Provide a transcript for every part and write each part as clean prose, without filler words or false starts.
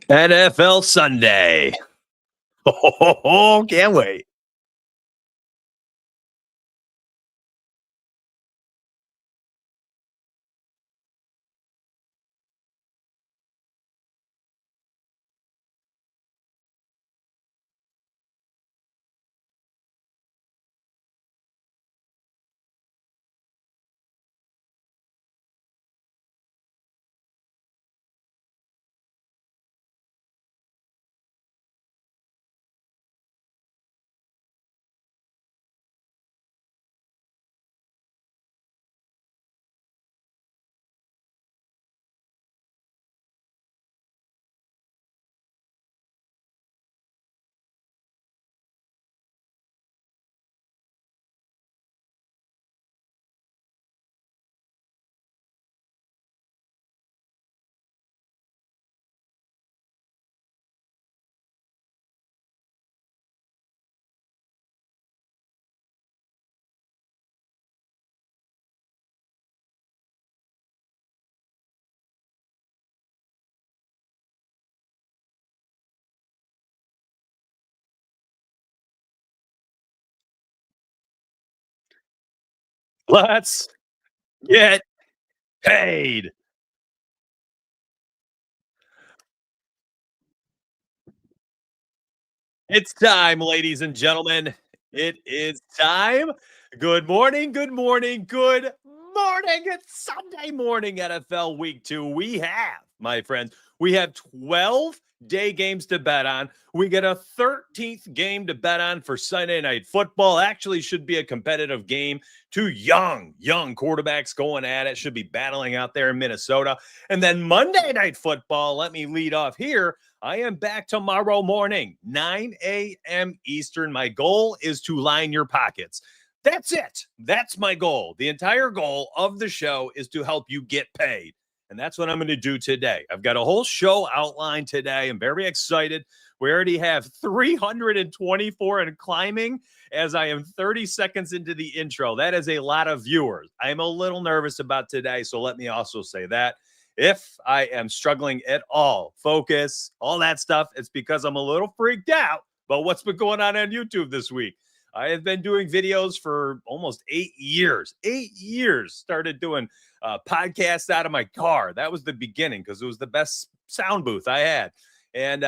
NFL Sunday. Can't wait. Let's get paid. It's time, ladies and gentlemen. It is time. Good morning. Good morning. Good morning. It's Sunday morning, NFL Week 2. We have, my friends, we have 12 day games to bet on. We get a 13th game to bet on for Sunday Night Football. Actually, should be a competitive game. Two young quarterbacks going at it. Should be battling out there in Minnesota. And then Monday Night Football, let me lead off here. I am back tomorrow morning, 9 a.m. Eastern. My goal is to line your pockets. That's it. That's my goal. The entire goal of the show is to help you get paid. And that's what I'm going to do today. I've got a whole show outlined today. I'm very excited. We already have 324 and climbing as I am 30 seconds into the intro. That is a lot of viewers. I'm a little nervous about today, so let me also say that. If I am struggling at all, focus, all that stuff, it's because I'm a little freaked out about what's been going on YouTube this week. I have been doing videos for almost 8 years. 8 years. Started doing podcasts out of my car. That was the beginning because it was the best sound booth I had. And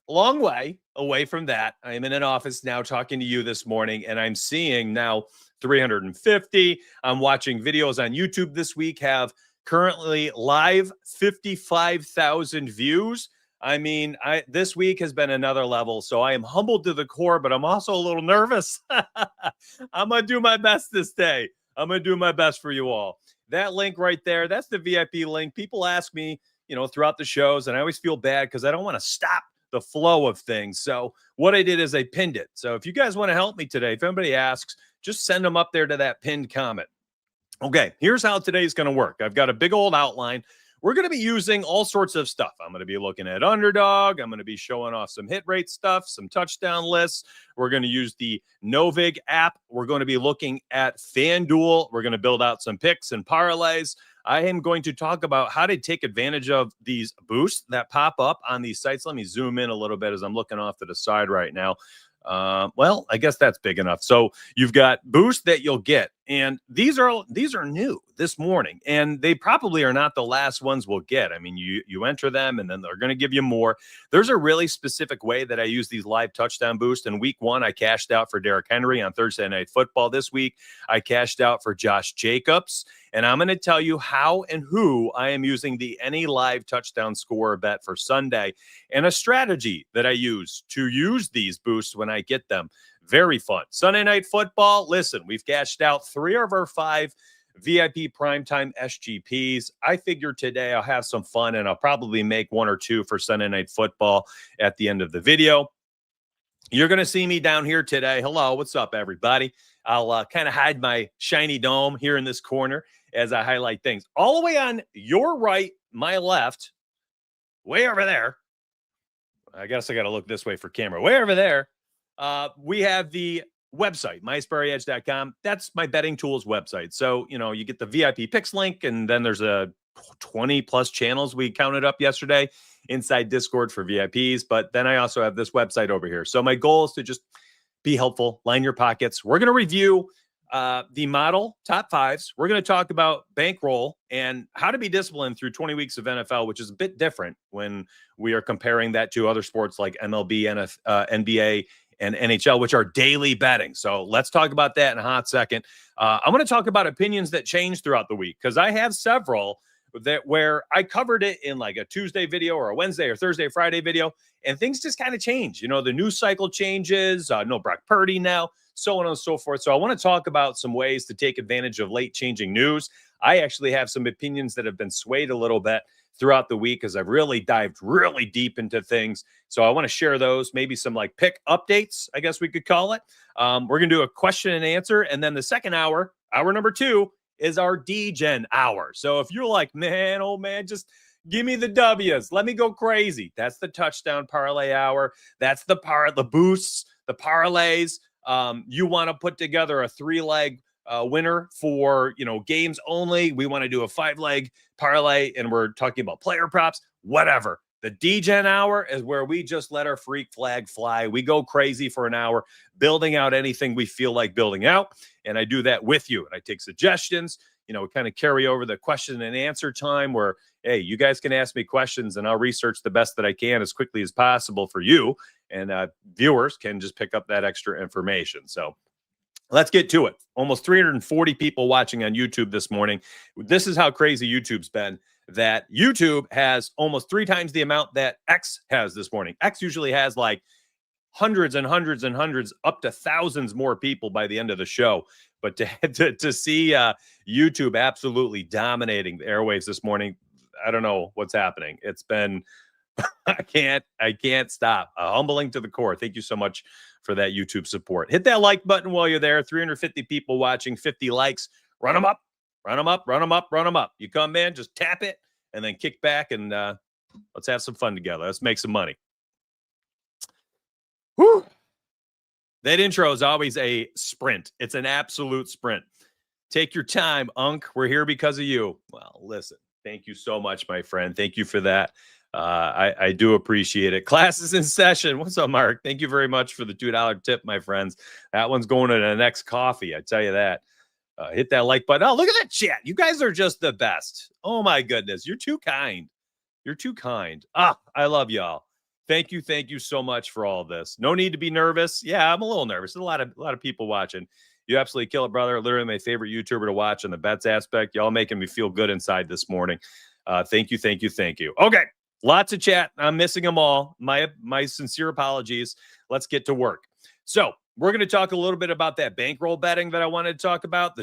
long way away from that. I am in an office now talking to you this morning, and I'm seeing now 350. I'm watching videos on YouTube this week have currently live 55,000 views. I mean, this week has been another level, so I am humbled to the core, but I'm also a little nervous. I'm going to do my best this day. I'm going to do my best for you all. That link right there, that's the VIP link. People ask me, throughout the shows, and I always feel bad because I don't want to stop the flow of things. So what I did is I pinned it. So if you guys want to help me today, if anybody asks, just send them up there to that pinned comment. Okay, here's how today's going to work. I've got a big old outline. We're going to be using all sorts of stuff. I'm going to be looking at Underdog. I'm going to be showing off some hit rate stuff, some touchdown lists. We're going to use the Novig app. We're going to be looking at FanDuel. We're going to build out some picks and parlays. I am going to talk about how to take advantage of these boosts that pop up on these sites. Let me zoom in a little bit as I'm looking off to the side right now. Well, I guess that's big enough. So you've got boosts that you'll get, and these are new this morning, and they probably are not the last ones we'll get. I mean, you enter them, and then they're going to give you more. There's a really specific way that I use these live touchdown boosts. In week 1, I cashed out for Derrick Henry on Thursday Night Football. This week, I cashed out for Josh Jacobs, and I'm going to tell you how and who I am using the any live touchdown scorer bet for Sunday, and a strategy that I use to use these boosts when I get them. Very fun. Sunday Night Football. Listen, we've cashed out 3 of our 5 VIP primetime SGPs. I figure today I'll have some fun, and I'll probably make 1 or 2 for Sunday Night Football at the end of the video. You're going to see me down here today. Hello, what's up, everybody? I'll kind of hide my shiny dome here in this corner as I highlight things. All the way on your right, my left, way over there. I guess I got to look this way for camera. Way over there, we have the website, mysparryedge.com. That's my betting tools website. So, you get the VIP picks link, and then there's a 20 plus channels we counted up yesterday inside Discord for VIPs. But then I also have this website over here. So my goal is to just be helpful, line your pockets. We're going to review the model top fives. We're going to talk about bankroll and how to be disciplined through 20 weeks of NFL, which is a bit different when we are comparing that to other sports like MLB, NBA, and NHL, which are daily betting. So let's talk about that in a hot second. I'm going to talk about opinions that change throughout the week because I have several that where I covered it in like a Tuesday video or a Wednesday or Thursday, Friday video, and things just kind of change. You know, the news cycle changes, no Brock Purdy now, so on and so forth. So I want to talk about some ways to take advantage of late changing news. I actually have some opinions that have been swayed a little bit throughout the week as I've really dived really deep into things. So I want to share those, maybe some like pick updates, I guess we could call it. We're going to do a question and answer. And then the second hour, hour number 2, is our DGen hour. So if you're like, man, oh man, just give me the W's. Let me go crazy. That's the touchdown parlay hour. That's the boosts, the parlays. You want to put together a 3-leg winner for, games only. We want to do a 5-leg parlay and we're talking about player props, whatever. The DGen hour is where we just let our freak flag fly. We go crazy for an hour, building out anything we feel like building out. And I do that with you. And I take suggestions, we kind of carry over the question and answer time where, hey, you guys can ask me questions and I'll research the best that I can as quickly as possible for you. And viewers can just pick up that extra information. So let's get to it. Almost 340 people watching on YouTube this morning. This is how crazy YouTube's been, that YouTube has almost 3 times the amount that X has this morning. X usually has like hundreds and hundreds and hundreds, up to thousands more people by the end of the show. But to see YouTube absolutely dominating the airwaves this morning, I don't know what's happening. It's been, I can't stop. Humbling to the core. Thank you so much for that YouTube support. Hit that like button while you're there. 350 people watching, 50 likes. Run them up, run them up, run them up, run them up. You come in, just tap it and then kick back and let's have some fun together. Let's make some money. Whew. That intro is always a sprint. It's an absolute sprint. Take your time, Unc. We're here because of you. Well, listen, thank you so much, my friend. Thank you for that. I do appreciate it. Class is in session. What's up, Mark? Thank you very much for the $2 tip, my friends. That one's going to the next coffee. I tell you that. Hit that like button. Oh, look at that chat. You guys are just the best. Oh, my goodness. You're too kind. You're too kind. I love y'all. Thank you so much for all of this. No need to be nervous. Yeah, I'm a little nervous. There's a lot of people watching. You absolutely kill it, brother. Literally my favorite YouTuber to watch on the bets aspect. Y'all making me feel good inside this morning. Thank you. Okay, lots of chat. I'm missing them all. My sincere apologies. Let's get to work. So we're going to talk a little bit about that bankroll betting that I wanted to talk about,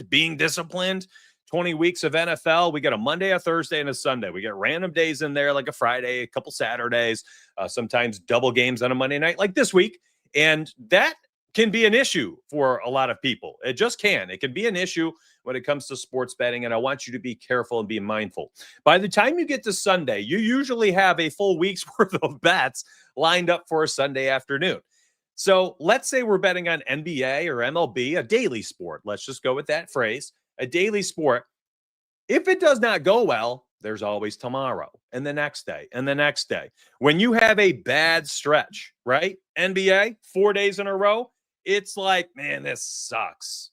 being disciplined. 20 weeks of NFL. We got a Monday, a Thursday, and a Sunday. We got random days in there, like a Friday, a couple Saturdays, sometimes double games on a Monday night, like this week. And that can be an issue for a lot of people. It just can. It can be an issue when it comes to sports betting, and I want you to be careful and be mindful. By the time you get to Sunday, you usually have a full week's worth of bets lined up for a Sunday afternoon. So let's say we're betting on NBA or MLB, a daily sport. Let's just go with that phrase. A daily sport. If it does not go well, there's always tomorrow and the next day and the next day. When you have a bad stretch, right? NBA, 4 days in a row, it's like, man, this sucks.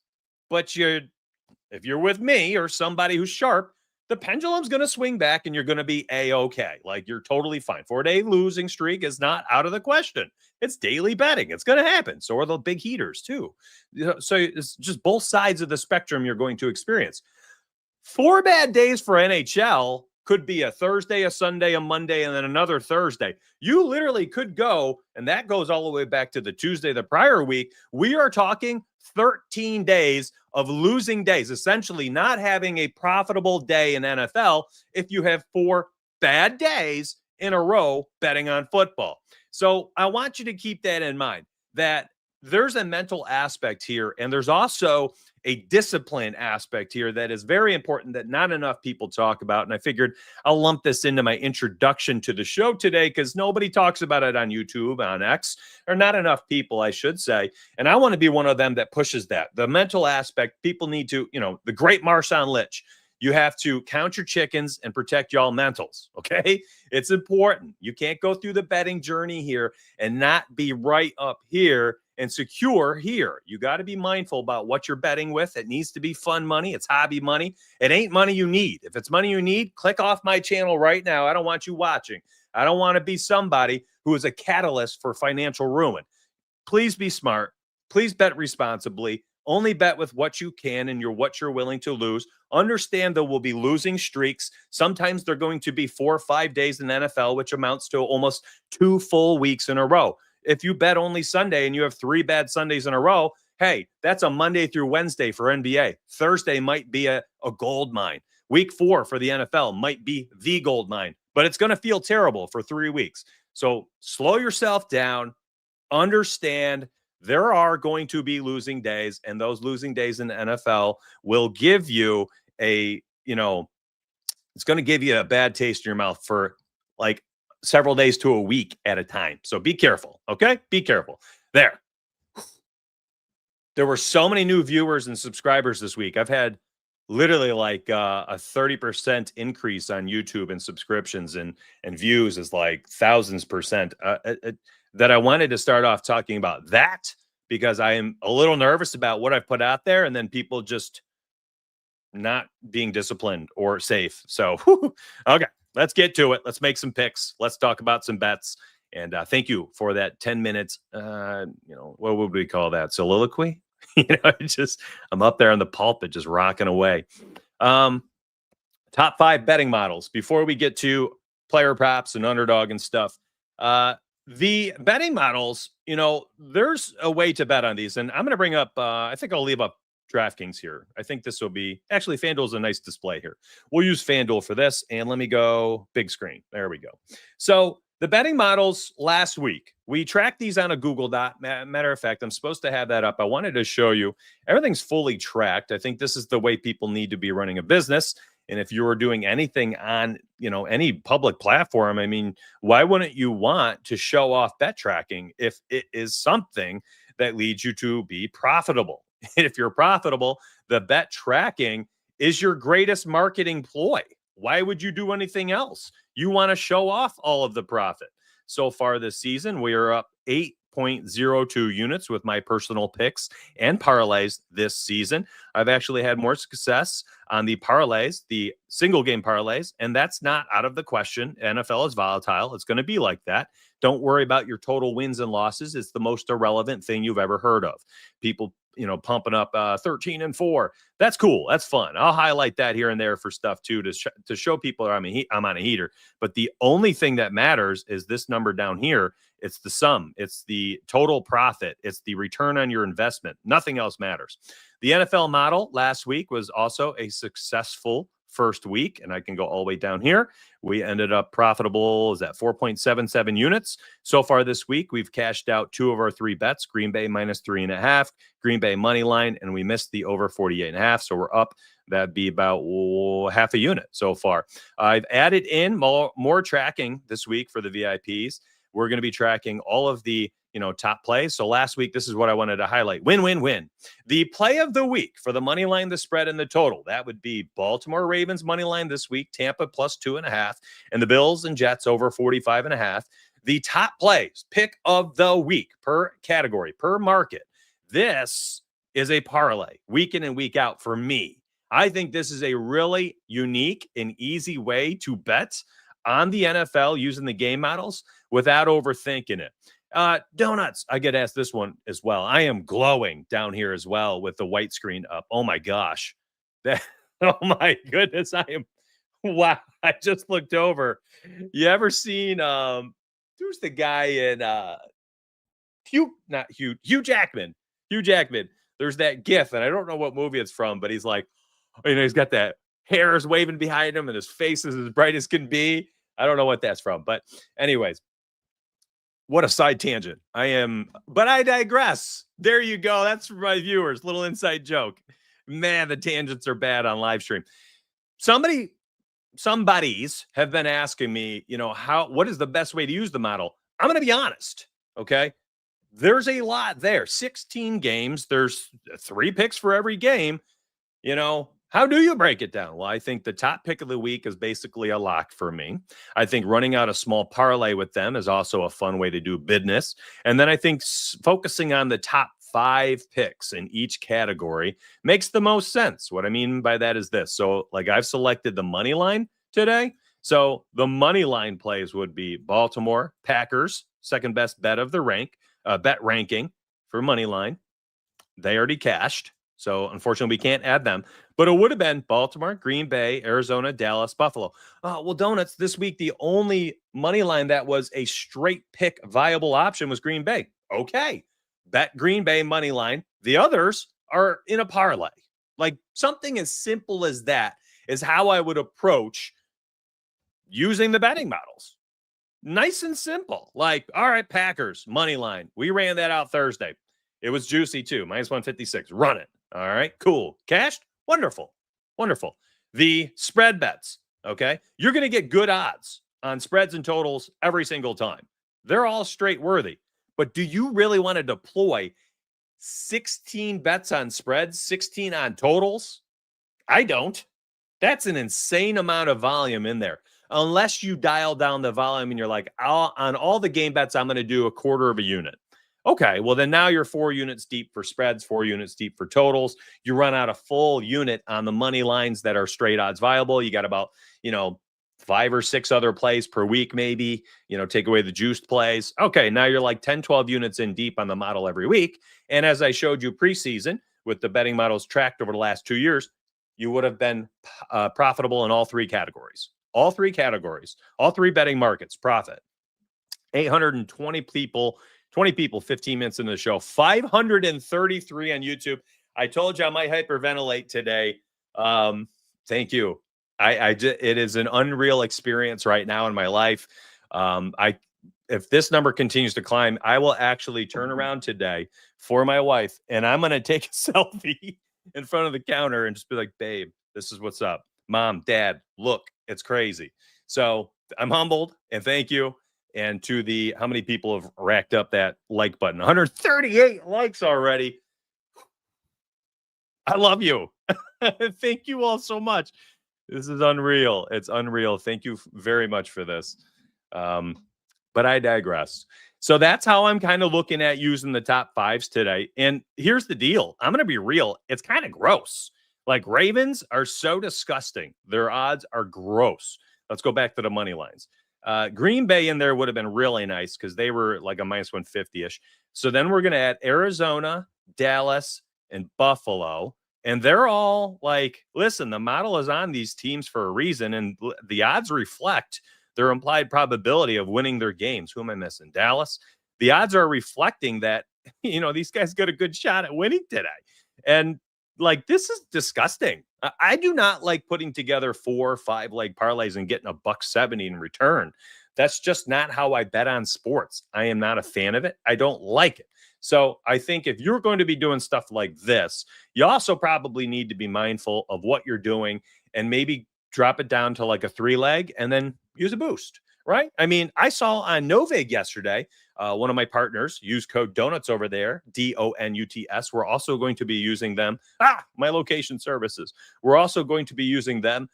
But if you're with me or somebody who's sharp, the pendulum's going to swing back and you're going to be A-okay. Like you're totally fine. 4-day losing streak is not out of the question. It's daily betting. It's going to happen. So are the big heaters too. So it's just both sides of the spectrum you're going to experience. 4 bad days for NHL could be a Thursday, a Sunday, a Monday, and then another Thursday. You literally could go, and that goes all the way back to the Tuesday the prior week. We are talking 13 days of losing days, essentially not having a profitable day in NFL if you have 4 bad days in a row betting on football. So I want you to keep that in mind, that there's a mental aspect here, and there's also a discipline aspect here that is very important that not enough people talk about. And I figured I'll lump this into my introduction to the show today because nobody talks about it on YouTube, on X, or not enough people, I should say. And I want to be one of them that pushes that. The mental aspect, people need to, the great Marshawn Lynch You have to count your chickens and protect y'all mentals. Okay. It's important. You can't go through the betting journey here and not be right up here and secure here. You got to be mindful about what you're betting with. It needs to be fun money. It's hobby money. It ain't money you need. If it's money you need, click off my channel right now. I don't want you watching. I don't want to be somebody who is a catalyst for financial ruin. Please be smart. Please bet responsibly. Only bet with what you can and what you're willing to lose. Understand there will be losing streaks. Sometimes they're going to be 4 or 5 days in the NFL, which amounts to almost 2 full weeks in a row. If you bet only Sunday and you have 3 bad Sundays in a row, hey, that's a Monday through Wednesday for NBA. Thursday might be a gold mine. Week 4 for the NFL might be the gold mine, but it's going to feel terrible for 3 weeks. So slow yourself down. Understand there are going to be losing days, and those losing days in the NFL will give you it's going to give you a bad taste in your mouth for like several days to a week at a time. So be careful. Okay. Be careful there. There were so many new viewers and subscribers this week. I've had literally like a 30% increase on YouTube and subscriptions and views is like thousands percent. That I wanted to start off talking about that because I am a little nervous about what I've put out there and then people just not being disciplined or safe. So, okay, let's get to it. Let's make some picks. Let's talk about some bets. And thank you for that 10 minutes. What would we call that? Soliloquy? I'm up there on the pulpit, just rocking away. Top 5 betting models before we get to player props and underdog and stuff. The betting models, there's a way to bet on these. And I'm going to bring up, I think I'll leave up DraftKings here. I think this will be, actually, FanDuel's a nice display here. We'll use FanDuel for this. And let me go big screen. There we go. So the betting models last week, we tracked these on a Google Doc. Matter of fact, I'm supposed to have that up. I wanted to show you everything's fully tracked. I think this is the way people need to be running a business. And if you were doing anything on, any public platform, I mean, why wouldn't you want to show off bet tracking if it is something that leads you to be profitable? If you're profitable, the bet tracking is your greatest marketing ploy. Why would you do anything else? You want to show off all of the profit. So far this season, we are up 8.02 units with my personal picks and parlays this season. I've actually had more success on the parlays, the single game parlays, and that's not out of the question. NFL is volatile. It's going to be like that. Don't worry about your total wins and losses. It's the most irrelevant thing you've ever heard of. People, pumping up 13-4. That's cool. That's fun. I'll highlight that here and there for stuff too, to show people I'm on a heater. But the only thing that matters is this number down here. It's the sum. It's the total profit. It's the return on your investment. Nothing else matters. The NFL model last week was also a successful first week, and I can go all the way down here. We ended up profitable, is that 4.77 units. So far this week, we've cashed out 2 of our 3 bets, Green Bay -3.5, Green Bay money line, and we missed the over 48.5. So we're up. That'd be about half a unit so far. I've added in more tracking this week for the VIPs. We're going to be tracking all of the top plays. So last week, this is what I wanted to highlight. Win, win, win. The play of the week for the money line, the spread, and the total. That would be Baltimore Ravens money line this week, Tampa +2.5, and the Bills and Jets over 45.5. The top plays, pick of the week per category, per market. This is a parlay, week in and week out for me. I think this is a really unique and easy way to bet on the NFL using the game models without overthinking it. Donuts. I get asked this one as well. I am glowing down here as well with the white screen up. Oh my gosh. Oh my goodness. Wow. I just looked over. You ever seen, who's the guy in, Hugh Jackman. Hugh Jackman. There's that GIF, and I don't know what movie it's from, but he's like, he's got that hair is waving behind him and his face is as bright as can be. I don't know what that's from, but anyways. What a side tangent. But I digress. There you go. That's for my viewers. Little inside joke. Man, the tangents are bad on live stream. Somebodies have been asking me, what is the best way to use the model? I'm going to be honest. Okay. There's a lot there. 16 games. There's 3 picks for every game. How do you break it down? Well, I think the top pick of the week is basically a lock for me. I think running out a small parlay with them is also a fun way to do business. And then I think focusing on the top 5 picks in each category makes the most sense. What I mean by that is this. So, like, I've selected the money line today. So the money line plays would be Baltimore, Packers, second best bet of the bet ranking for money line. They already cashed. So unfortunately, we can't add them. But it would have been Baltimore, Green Bay, Arizona, Dallas, Buffalo. Well, Donuts, this week, the only money line that was a straight pick viable option was Green Bay. Okay. Bet Green Bay money line. The others are in a parlay. Like something as simple as that is how I would approach using the betting models. Nice and simple. Like, all right, Packers, money line. We ran that out Thursday. It was juicy too. Minus 156. Run it. All right, cool. Cashed? Wonderful. Wonderful. The spread bets, okay? You're going to get good odds on spreads and totals every single time. They're all straight worthy. But do you really want to deploy 16 bets on spreads, 16 on totals? I don't. That's an insane amount of volume in there. Unless you dial down the volume and you're like, on all the game bets, I'm going to do a quarter of a unit. Okay, well, then now you're 4 units deep for spreads, 4 units deep for totals. You run out a full unit on the money lines that are straight odds viable. You got about, 5 or 6 other plays per week, maybe, take away the juiced plays. Okay, now you're like 10, 12 units in deep on the model every week. And as I showed you preseason with the betting models tracked over the last 2 years, you would have been profitable in all 3 categories. All 3 categories, all 3 betting markets, profit. 820 people, 20 people, 15 minutes into the show, 533 on YouTube. I told you I might hyperventilate today. Thank you. It is an unreal experience right now in my life. If this number continues to climb, I will actually turn around today for my wife and I'm going to take a selfie in front of the counter and just be like, babe, this is what's up. Mom, dad, look, it's crazy. So I'm humbled and thank you. And to how many people have racked up that like button? 138 likes already. I love you. Thank you all so much. This is unreal. It's unreal. Thank you very much for this. But I digress. So that's how I'm kind of looking at using the top 5s today. And here's the deal. I'm going to be real. It's kind of gross. Like Ravens are so disgusting. Their odds are gross. Let's go back to the money lines. Green Bay in there would have been really nice because they were like a minus 150-ish. So then we're going to add Arizona, Dallas, and Buffalo. And they're all like, listen, the model is on these teams for a reason. And the odds reflect their implied probability of winning their games. Who am I missing? Dallas. The odds are reflecting that, these guys got a good shot at winning today. And like, this is disgusting. I do not like putting together 4 or 5 leg parlays and getting $1.70 in return. That's just not how I bet on sports. I am not a fan of it. I don't like it. So I think if you're going to be doing stuff like this, you also probably need to be mindful of what you're doing and maybe drop it down to like a 3-leg and then use a boost, right? I mean, I saw on Novig yesterday, one of my partners use code Donuts over there, DONUTS. We're also going to be using them. My location services. We're also going to be using them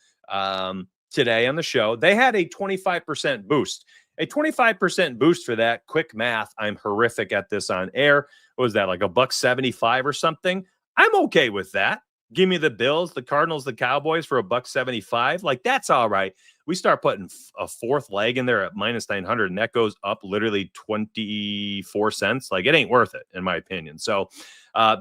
today on the show. They had a 25% boost. A 25% boost for that. Quick math. I'm horrific at this on air. What was that, like $1.75 or something? I'm okay with that. Give me the Bills, the Cardinals, the Cowboys for $1.75. Like, that's all right. We start putting a 4th leg in there at minus 900, and that goes up literally 24 cents. Like, it ain't worth it, in my opinion. So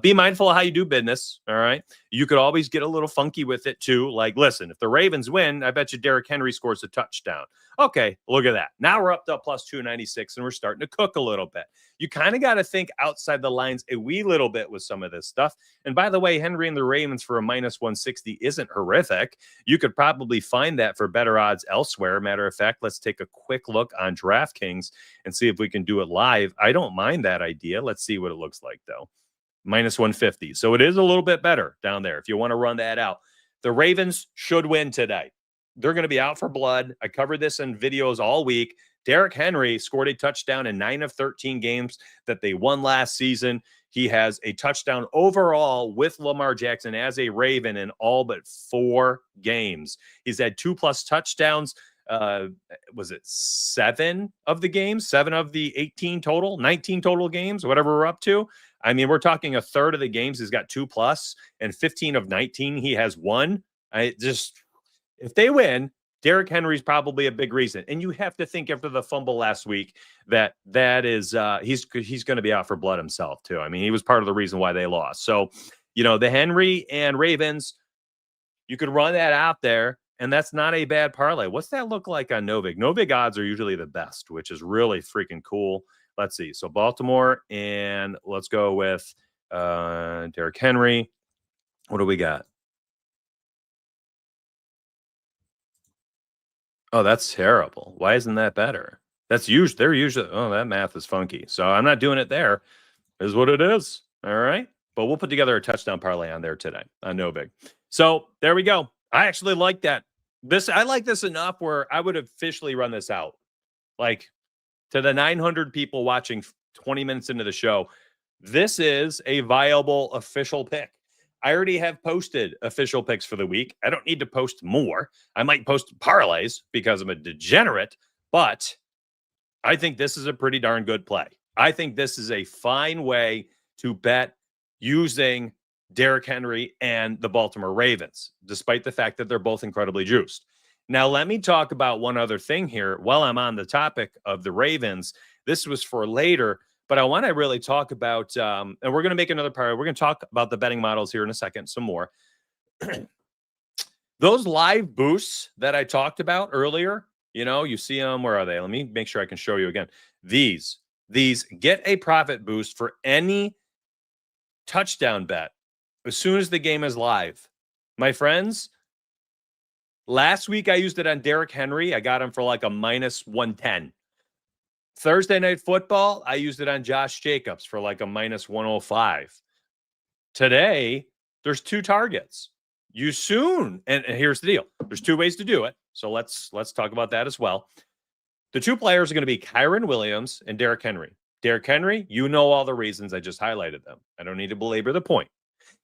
be mindful of how you do business, all right? You could always get a little funky with it, too. Like, listen, if the Ravens win, I bet you Derrick Henry scores a touchdown. Okay, look at that. Now we're up to plus 296, and we're starting to cook a little bit. You kind of got to think outside the lines a wee little bit with some of this stuff. And by the way, Henry and the Ravens for a minus 160 isn't horrific. You could probably find that for better odds elsewhere. Matter of fact, let's take a quick look on DraftKings and see if we can do it live. I don't mind that idea. Let's see what it looks like, though. Minus 150. So it is a little bit better down there if you want to run that out. The Ravens should win today. They're going to be out for blood. I covered this in videos all week. Derrick Henry scored a touchdown in 9 of 13 games that they won last season. He has a touchdown overall with Lamar Jackson as a Raven in all but 4 games. He's had 2+ touchdowns. Was it 7 of the games? 7 of the 18 total, 19 total games, whatever we're up to. I mean, we're talking a third of the games he's got 2+, and 15 of 19 he has 1. If they win, Derrick Henry's probably a big reason. And you have to think after the fumble last week that is he's going to be out for blood himself too. I mean, he was part of the reason why they lost. So, the Henry and Ravens, you could run that out there, and that's not a bad parlay. What's that look like on Novig? Novig odds are usually the best, which is really freaking cool. Let's see. So Baltimore, and let's go with Derrick Henry. What do we got? Oh, that's terrible. Why isn't that better? They're usually, oh, that math is funky. So I'm not doing it there. Is what it is. All right. But we'll put together a touchdown parlay on there today on Novig. So there we go. I actually like that. I like this enough where I would officially run this out. Like, to the 900 people watching 20 minutes into the show, this is a viable official pick. I already have posted official picks for the week. I don't need to post more. I might post parlays because I'm a degenerate, but I think this is a pretty darn good play. I think this is a fine way to bet using Derrick Henry and the Baltimore Ravens, despite the fact that they're both incredibly juiced. Now, let me talk about one other thing here while I'm on the topic of the Ravens. This was for later, but I want to really talk about, and we're going to make another part. We're going to talk about the betting models here in a second, some more. Those live boosts that I talked about earlier, you see them. Where are they? Let me make sure I can show you again. These get a profit boost for any touchdown bet as soon as the game is live. My friends, last week I used it on Derrick Henry. I got him for like a -110. Thursday Night Football, I used it on Josh Jacobs for like a -105. Today, there's 2 targets. And here's the deal. There's 2 ways to do it. So let's talk about that as well. The 2 players are going to be Kyren Williams and Derrick Henry. Derrick Henry, all the reasons. I just highlighted them. I don't need to belabor the point.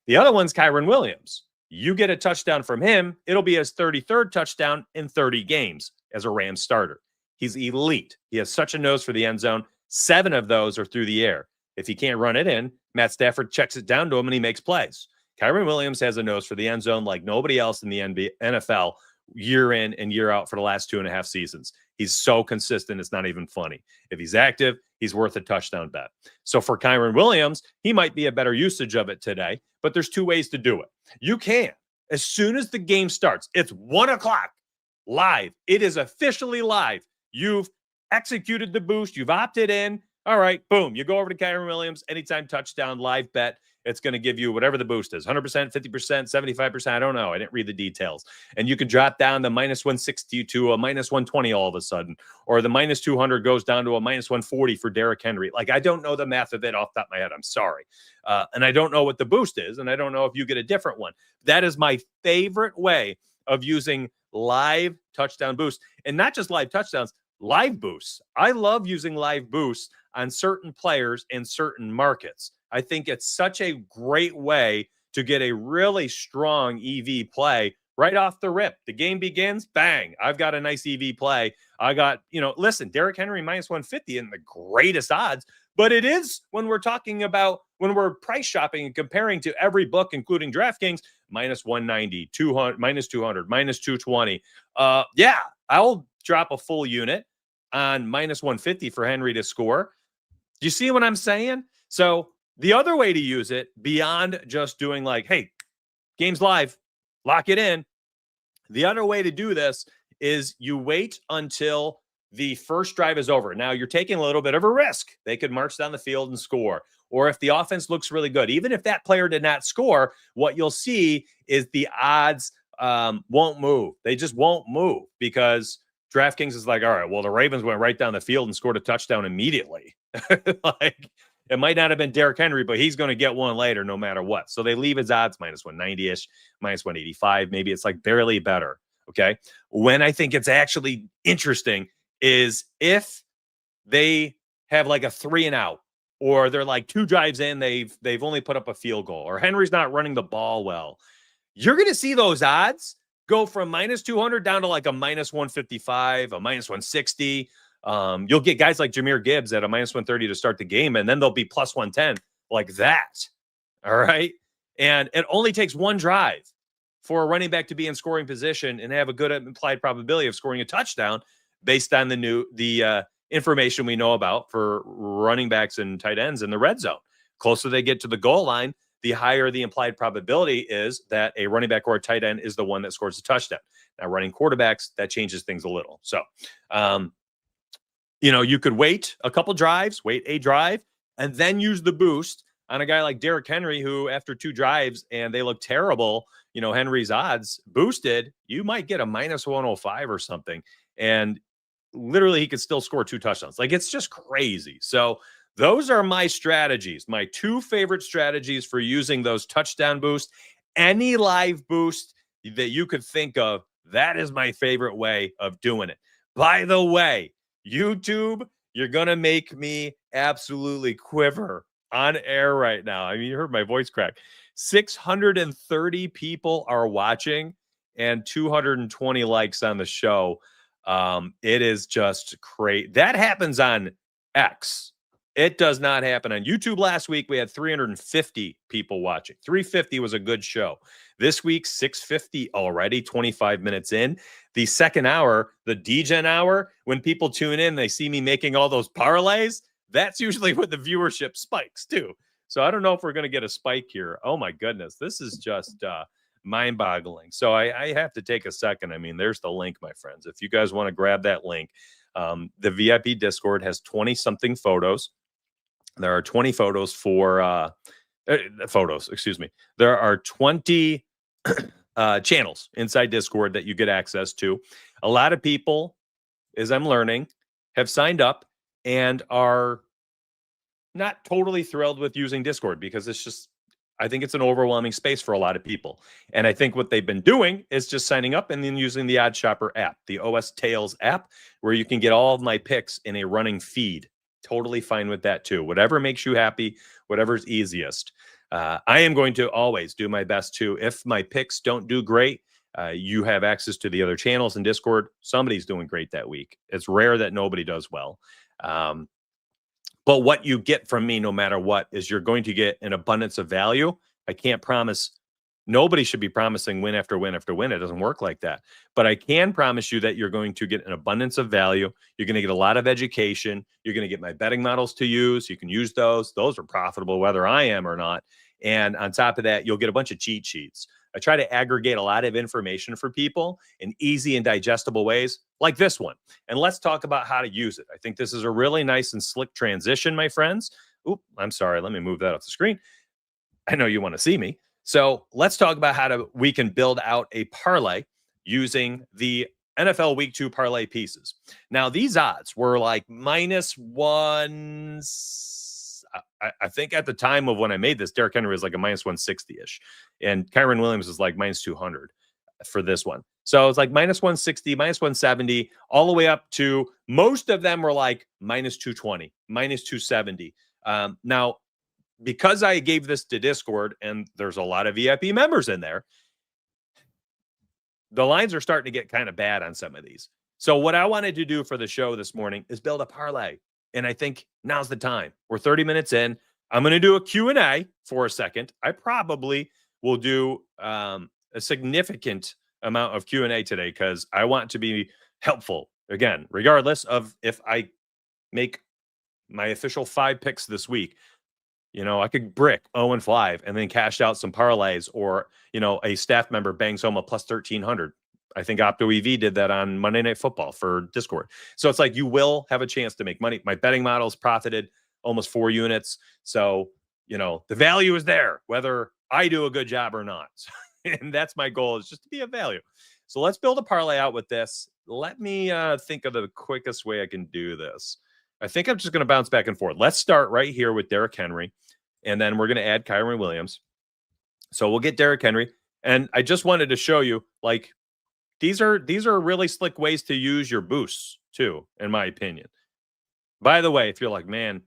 The other one's Kyren Williams. You get a touchdown from him, it'll be his 33rd touchdown in 30 games as a Rams starter. He's elite. He has such a nose for the end zone. 7 of those are through the air. If he can't run it in, Matt Stafford checks it down to him and he makes plays. Kyren Williams has a nose for the end zone like nobody else in the NFL year in and year out for the last 2.5 seasons. He's so consistent, it's not even funny. If he's active, he's worth a touchdown bet. So for Kyren Williams, he might be a better usage of it today, but there's 2 ways to do it. You can, as soon as the game starts, it's 1:00 live. It is officially live. You've executed the boost. You've opted in. All right, boom. You go over to Kyren Williams, anytime touchdown, live bet. It's going to give you whatever the boost is, 100%, 50%, 75%. I don't know. I didn't read the details. And you can drop down the -160 to a -120 all of a sudden, or the -200 goes down to a -140 for Derrick Henry. Like, I don't know the math of it off the top of my head. I'm sorry. And I don't know what the boost is, and I don't know if you get a different one. That is my favorite way of using live touchdown boosts, and not just live touchdowns, live boosts. I love using live boosts on certain players in certain markets. I think it's such a great way to get a really strong EV play right off the rip. The game begins, bang, I've got a nice EV play. I got, listen, Derrick Henry -150 isn't the greatest odds, but it is when we're talking about when we're price shopping and comparing to every book, including DraftKings, -190, 200, -200, -220. Yeah, I'll drop a full unit on -150 for Henry to score. Do you see what I'm saying? So the other way to use it, beyond just doing like, hey, game's live, lock it in. The other way to do this is you wait until the first drive is over. Now you're taking a little bit of a risk. They could march down the field and score. Or if the offense looks really good, even if that player did not score, what you'll see is the odds won't move. They just won't move because DraftKings is like, all right, well, the Ravens went right down the field and scored a touchdown immediately. Like, it might not have been Derrick Henry, but he's going to get one later no matter what. So they leave his odds -190-ish, -185. Maybe it's like barely better. Okay. When I think it's actually interesting is if they have like a 3 and out or they're like 2 drives in, they've only put up a field goal, or Henry's not running the ball well. You're going to see those odds go from minus 200 down to like a minus 155, a minus 160. You'll get guys like Jahmyr Gibbs at a minus 130 to start the game, and then they'll be plus 110 like that. All right. And it only takes one drive for a running back to be in scoring position and have a good implied probability of scoring a touchdown based on the information we know about for running backs and tight ends in the red zone. Closer they get to the goal line, the higher the implied probability is that a running back or a tight end is the one that scores a touchdown. Now, running quarterbacks, that changes things a little. So, you could wait a couple drives, wait a drive, and then use the boost on a guy like Derrick Henry, who after 2 drives and they look terrible, Henry's odds boosted, you might get a minus 105 or something. And literally he could still score 2 touchdowns. Like, it's just crazy. So those are my strategies, my 2 favorite strategies for using those touchdown boosts. Any live boost that you could think of, that is my favorite way of doing it. By the way, YouTube, you're going to make me absolutely quiver on air right now. I mean, you heard my voice crack. 630 people are watching and 220 likes on the show. It is just crazy. That happens on X. It does not happen on YouTube. Last week, we had 350 people watching. 350 was a good show. This week, 650 already, 25 minutes in. The second hour, the DGen hour, when people tune in, they see me making all those parlays. That's usually when the viewership spikes, too. So I don't know if we're going to get a spike here. Oh, my goodness. This is just mind-boggling. So I have to take a second. I mean, there's the link, my friends. If you guys want to grab that link, the VIP Discord has 20-something photos. There are 20 photos for photos, excuse me. There are 20 channels inside Discord that you get access to. A lot of people, as I'm learning, have signed up and are not totally thrilled with using Discord because I think it's an overwhelming space for a lot of people. And I think what they've been doing is just signing up and then using the OddsShopper app, the OS Tails app, where you can get all of my picks in a running feed. Totally fine with that too. Whatever makes you happy, whatever's easiest. I am going to always do my best to, if my picks don't do great, you have access to the other channels in Discord. Somebody's doing great that week. It's rare that nobody does well. But what you get from me, no matter what, is you're going to get an abundance of value. I can't promise. Nobody should be promising win after win after win. It doesn't work like that. But I can promise you that you're going to get an abundance of value. You're going to get a lot of education. You're going to get my betting models to use. You can use those. Those are profitable whether I am or not. And on top of that, you'll get a bunch of cheat sheets. I try to aggregate a lot of information for people in easy and digestible ways like this one. And let's talk about how to use it. I think this is a really nice and slick transition, my friends. Oop, I'm sorry. Let me move that off the screen. I know you want to see me. So let's talk about how we can build out a parlay using the NFL Week 2 parlay pieces. Now, these odds were like minus one. I think at the time of when I made this, Derrick Henry was like a minus 160-ish. And Kyren Williams was like minus 200 for this one. So it's like minus 160, minus 170, all the way up to most of them were like minus 220, minus 270. Now, because I gave this to Discord and there's a lot of VIP members in there, the lines are starting to get kind of bad on some of these. So what I wanted to do for the show this morning is build a parlay. And I think now's the time. We're 30 minutes in. I'm going to do a Q&A for a second. I probably will do a significant amount of Q&A today because I want to be helpful. Again, regardless of if I make my official 5 picks this week, I could brick 0-5 and then cash out some parlays, or, a staff member bangs home a plus 1,300. I think OptoEV did that on Monday Night Football for Discord. So it's like you will have a chance to make money. My betting models profited almost 4 units. So, the value is there, whether I do a good job or not. And that's my goal, is just to be of value. So let's build a parlay out with this. Let me think of the quickest way I can do this. I think I'm just going to bounce back and forth. Let's start right here with Derrick Henry, and then we're going to add Kyren Williams. So we'll get Derrick Henry. And I just wanted to show you, like, these are really slick ways to use your boosts too, in my opinion. By the way, if you're like, man,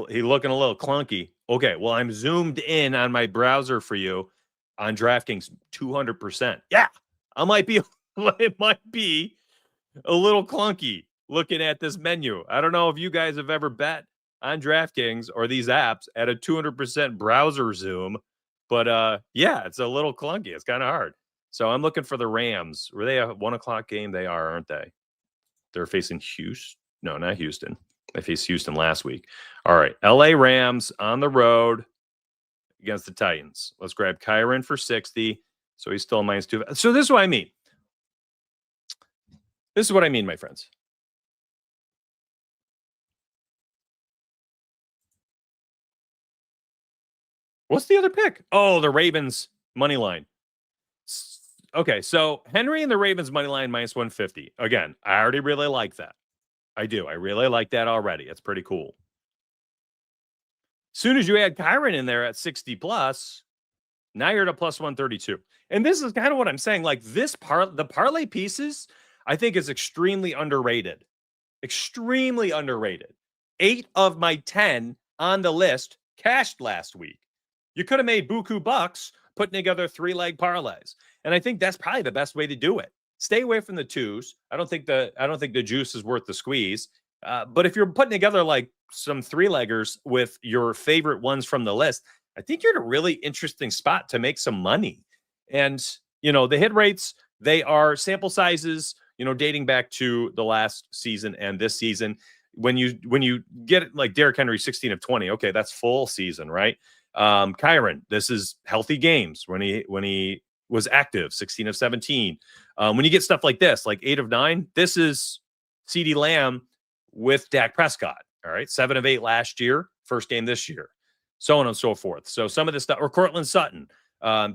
He's looking a little clunky. Okay, well, I'm zoomed in on my browser for you on DraftKings 200%. Yeah, I might be, it might be a little clunky looking at this menu. I don't know if you guys have ever bet on DraftKings or these apps at a 200% browser zoom, but yeah, it's a little clunky. It's kind of hard. So I'm looking for the Rams. Were they a 1 o'clock game? They are, aren't they? They're facing Houston. No, not Houston. They faced Houston last week. All right. LA Rams on the road against the Titans. Let's grab Kyren for 60. So he's still -2. So this is what I mean. This is what I mean, my friends. What's the other pick? Oh, the Ravens money line. Okay, so Henry and the Ravens money line -150. Again, I already really like that. I do. I really like that already. It's pretty cool. Soon as you add Kyren in there at 60 plus, now you're at a +132. And this is kind of what I'm saying. Like the parlay pieces, I think is extremely underrated. Extremely underrated. 8 of my 10 on the list cashed last week. You could have made buku bucks putting together 3-leg parlays. And I think that's probably the best way to do it. Stay away from the twos. I don't think the juice is worth the squeeze. But if you're putting together like some 3-leggers with your favorite ones from the list, I think you're in a really interesting spot to make some money. And, the hit rates, they are sample sizes, dating back to the last season and this season. When you get like Derrick Henry 16 of 20, okay, that's full season, right? Kyren, this is healthy games when he was active, 16 of 17. When you get stuff like this, like 8 of 9, this is CeeDee Lamb with Dak Prescott. All right, 7 of 8 last year, first game this year, so on and so forth. So some of this stuff, or Cortland Sutton,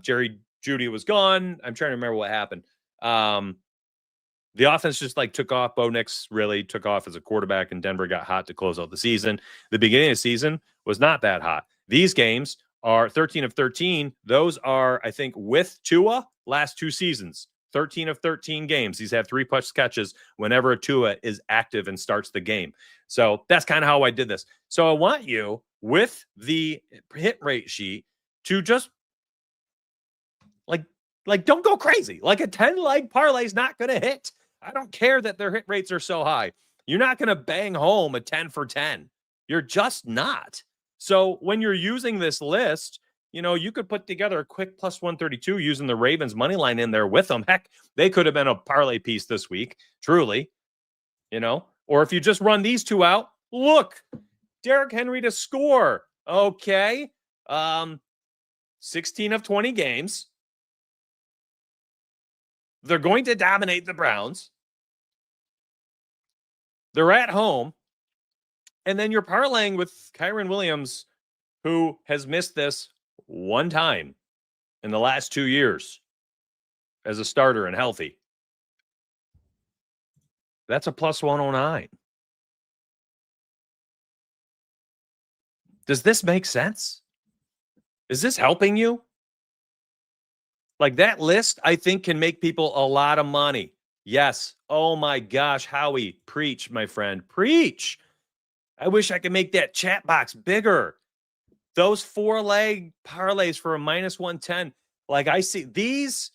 Jerry Jeudy was gone. I'm trying to remember what happened. The offense just like took off. Bo Nix really took off as a quarterback, and Denver got hot to close out the season. The beginning of the season was not that hot. These games are 13 of 13. Those are, I think, with Tua, last 2 seasons. 13 of 13 games. He's had 3 push catches whenever a Tua is active and starts the game. So that's kind of how I did this. So I want you, with the hit rate sheet, to just like don't go crazy. Like a 10-leg parlay is not going to hit. I don't care that their hit rates are so high. You're not going to bang home a 10 for 10. You're just not. So when you're using this list, you could put together a quick +132 using the Ravens money line in there with them. Heck, they could have been a parlay piece this week, truly. Or if you just run these two out, look, Derrick Henry to score. Okay. 16 of 20 games. They're going to dominate the Browns. They're at home. And then you're parlaying with Kyren Williams, who has missed this 1 time in the last 2 years as a starter and healthy. That's a +109. Does this make sense? Is this helping you? Like that list, I think, can make people a lot of money. Yes. Oh my gosh, Howie, preach, my friend, preach. I wish I could make that chat box bigger. Those 4-leg parlays for a -110. Like I see these,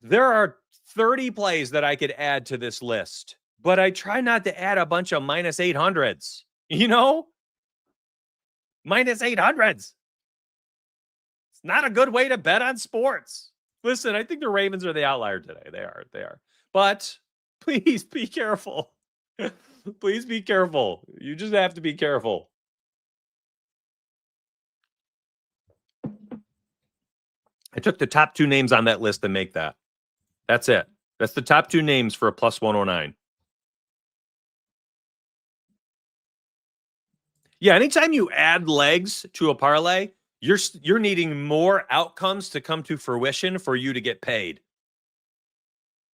there are 30 plays that I could add to this list, but I try not to add a bunch of -800s, -800s. It's not a good way to bet on sports. Listen, I think the Ravens are the outlier today. They are. But please be careful. Please be careful. You just have to be careful. I took the top 2 names on that list to make that. That's it. That's the top 2 names for a +109. Yeah, anytime you add legs to a parlay, you're needing more outcomes to come to fruition for you to get paid.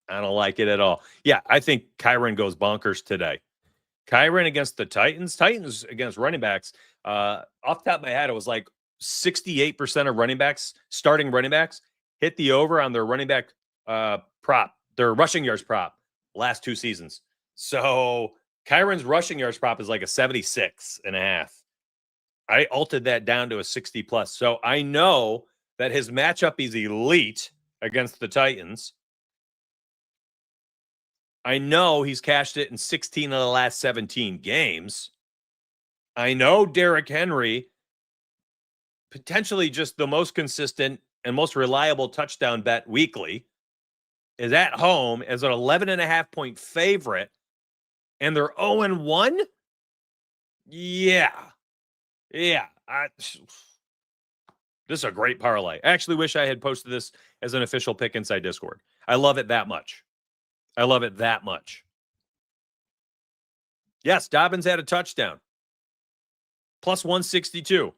I don't like it at all. Yeah, I think Kyren goes bonkers today. Kyren against the Titans. Titans against running backs. Off the top of my head, it was like 68% of running backs, starting running backs, hit the over on their running back prop, their rushing yards prop last 2 seasons. So Kyron's rushing yards prop is like a 76.5. I altered that down to a 60 plus. So I know that his matchup is elite against the Titans. I know he's cashed it in 16 of the last 17 games. I know Derrick Henry, potentially just the most consistent and most reliable touchdown bet weekly, is at home as an 11.5-point favorite, and they're 0-1? Yeah. This is a great parlay. I actually wish I had posted this as an official pick inside Discord. I love it that much. Yes, Dobbins had a touchdown. Plus 162.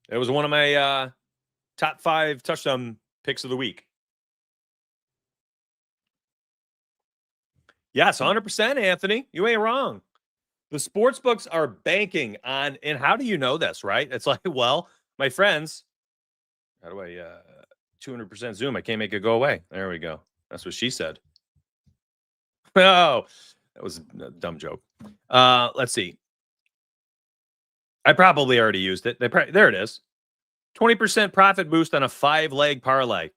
It was one of my top 5 touchdown picks of the week. Yes, 100%, Anthony. You ain't wrong. The sports books are banking on, and how do you know this, right? It's like, well, my friends, how do I 200% zoom? I can't make it go away. There we go. That's what she said. Oh, that was a dumb joke. Let's see. I probably already used it. There it is. 20% profit boost on a 5-leg parlay.